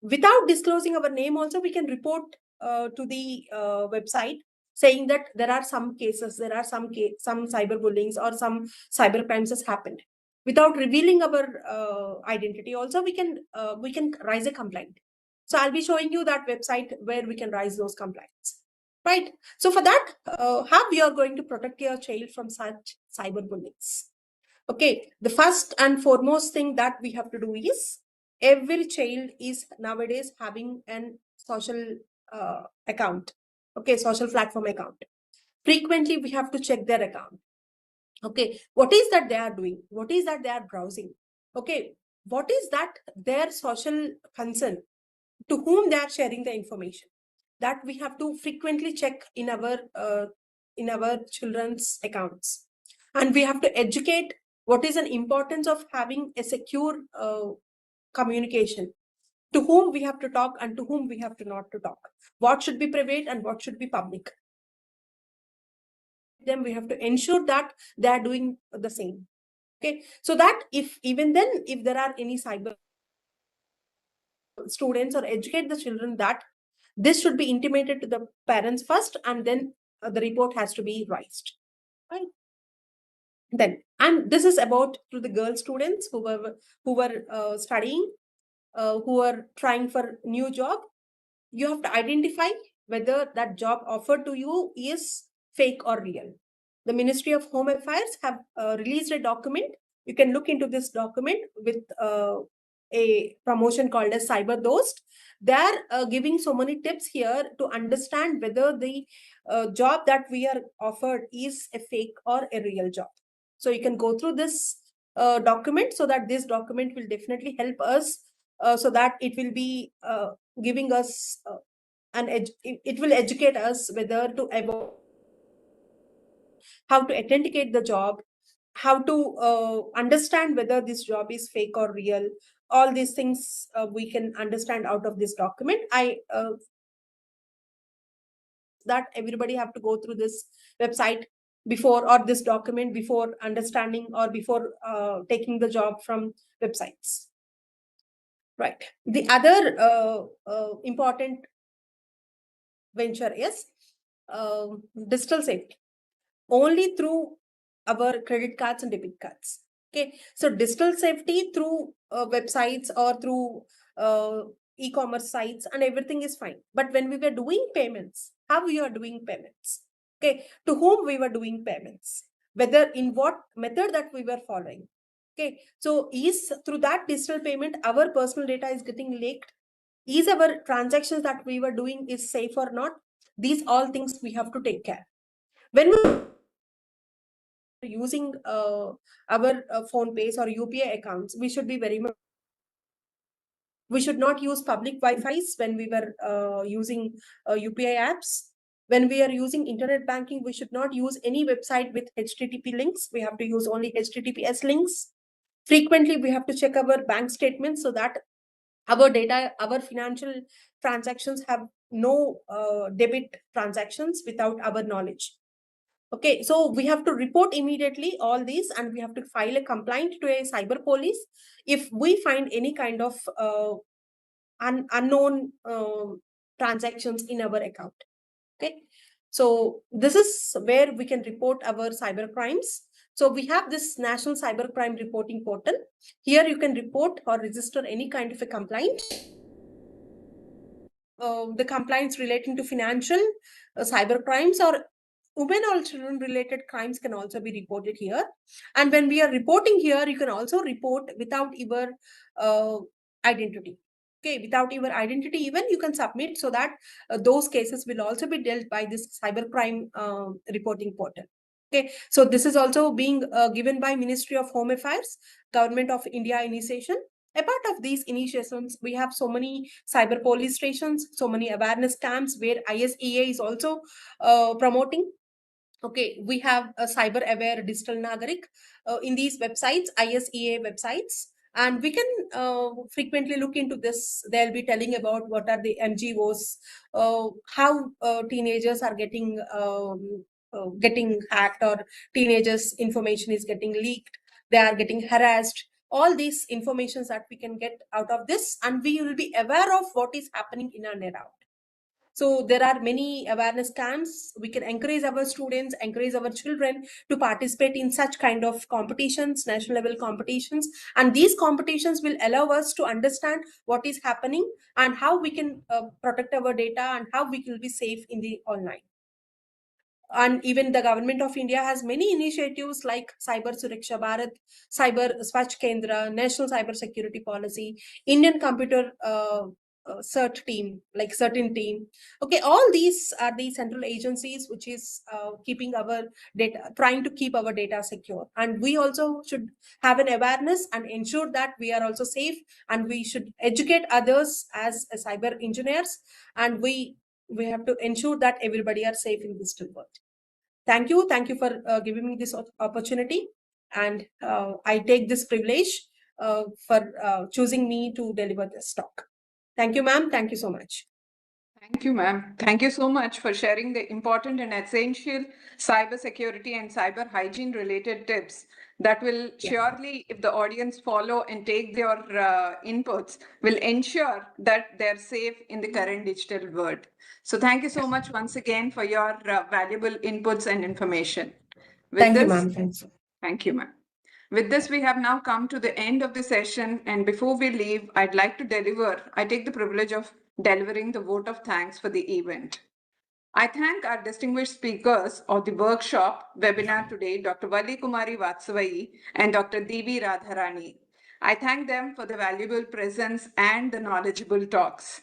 Without disclosing our name also, we can report to the website, saying that there are some cases, there are some cyberbullying or some cyber crimes has happened. Without revealing our identity also, we can raise a complaint. So I'll be showing you that website where we can raise those complaints, right? So for that, how we are going to protect your child from such cyberbullying? Okay, the first and foremost thing that we have to do is, every child is nowadays having an social account. Okay, social platform account. Frequently, we have to check their account. Okay, what is that they are doing? What is that they are browsing? Okay, what is that their social concern? To whom they are sharing the information? That we have to frequently check in our children's accounts. And we have to educate what is an importance of having a secure communication, to whom we have to talk and to whom we have to not to talk, what should be private and what should be public. them, we have to ensure that they are doing the same. Okay, so that if even then, if there are any cyber students, or educate the children that this should be intimated to the parents first, and then the report has to be raised. Right. Then, and this is about to the girl students who were studying, who are trying for new job. You have to identify whether that job offered to you is fake or real. The Ministry of Home Affairs have released a document. You can look into this document with a promotion called as Cyber Dost. They are giving so many tips here to understand whether the job that we are offered is a fake or a real job. So you can go through this document, so that this document will definitely help us, so that it will be giving us it will educate us whether to avoid, how to authenticate the job, how to understand whether this job is fake or real. All these things we can understand out of this document. I that everybody have to go through this website before, or this document before understanding, or before taking the job from websites. Right. The other important venture is digital safety. Only through our credit cards and debit cards. Okay, so digital safety through websites or through e-commerce sites and everything is fine. But when we were doing payments, how we are doing payments? Okay, to whom we were doing payments? Whether in what method that we were following? Okay, so is through that digital payment our personal data is getting leaked? Is our transactions that we were doing is safe or not? These all things we have to take care. When we using our phone pays or UPI accounts, we should be very much, we should not use public Wi-Fi's when we were using UPI apps. When we are using internet banking, we should not use any website with HTTP links. We have to use only HTTPS links. Frequently, we have to check our bank statements, so that our data, our financial transactions have no debit transactions without our knowledge. Okay, so we have to report immediately all these, and we have to file a complaint to a cyber police if we find any kind of unknown transactions in our account. Okay, so this is where we can report our cyber crimes. So we have this National Cyber Crime Reporting Portal. Here you can report or register any kind of a complaint. The complaints relating to financial, cyber crimes, or women or children related crimes can also be reported here. And when we are reporting here, you can also report without your identity. Okay, without your identity, even you can submit, so that those cases will also be dealt by this cybercrime reporting portal. Okay, so this is also being given by Ministry of Home Affairs, Government of India initiation. A part of these initiations, we have so many cyber police stations, so many awareness camps where ISEA is also promoting. Okay, we have a cyber aware digital nagarik in these websites, ISEA websites, and we can frequently look into this. They'll be telling about what are the MGOs, how teenagers are getting hacked, or teenagers' information is getting leaked. They are getting harassed. All these informations that we can get out of this, and we will be aware of what is happening in our net out. So there are many awareness camps. We can encourage our students, encourage our children to participate in such kind of competitions, national level competitions. And these competitions will allow us to understand what is happening and how we can protect our data and how we will be safe in the online. And even the government of India has many initiatives like Cyber Suraksha Bharat, Cyber Swachh Kendra, National Cyber Security Policy, Indian Computer cert team, like certain team. Okay, all these are the central agencies which is keeping our data, trying to keep our data secure. And we also should have an awareness and ensure that we are also safe, and we should educate others as cyber engineers, and we have to ensure that everybody are safe in this digital world. Thank you for giving me this opportunity, and I take this privilege for choosing me to deliver this talk. Thank you, ma'am. Thank you so much. Thank you, ma'am. Thank you so much for sharing the important and essential cybersecurity and cyber hygiene related tips that will surely, if the audience follow and take their inputs, will ensure that they're safe in the current digital world. So thank you so much once again for your valuable inputs and information. With Thank you, this, ma'am. Thanks. thank you, ma'am. With this, we have now come to the end of the session. And before we leave, I take the privilege of delivering the vote of thanks for the event. I thank our distinguished speakers of the workshop webinar today, Dr. Valli Kumari Vatsavai and Dr. Devi Radharani. I thank them for the valuable presence and the knowledgeable talks.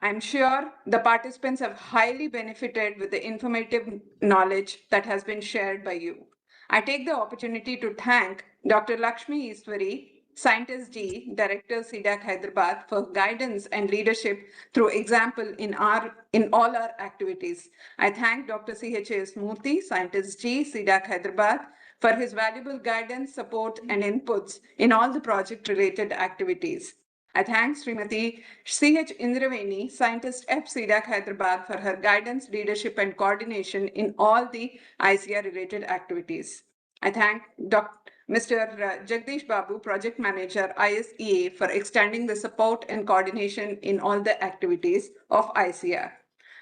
I'm sure the participants have highly benefited with the informative knowledge that has been shared by you. I take the opportunity to thank Dr. Lakshmi Iswari, Scientist D, Director SecureHer Hyderabad, for guidance and leadership through example in all our activities. I thank Dr. CHS Murthy, Scientist G, SecureHer Hyderabad, for his valuable guidance, support, and inputs in all the project-related activities. I thank Srimati C.H. Indraveni, Scientist F. SecureHer Hyderabad, for her guidance, leadership, and coordination in all the ISEA-related activities. I thank Mr. Jagdish Babu, Project Manager, ISEA, for extending the support and coordination in all the activities of ISEA.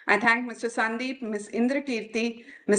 I thank Mr. Sandeep, Ms. Indra Kirti, Mr.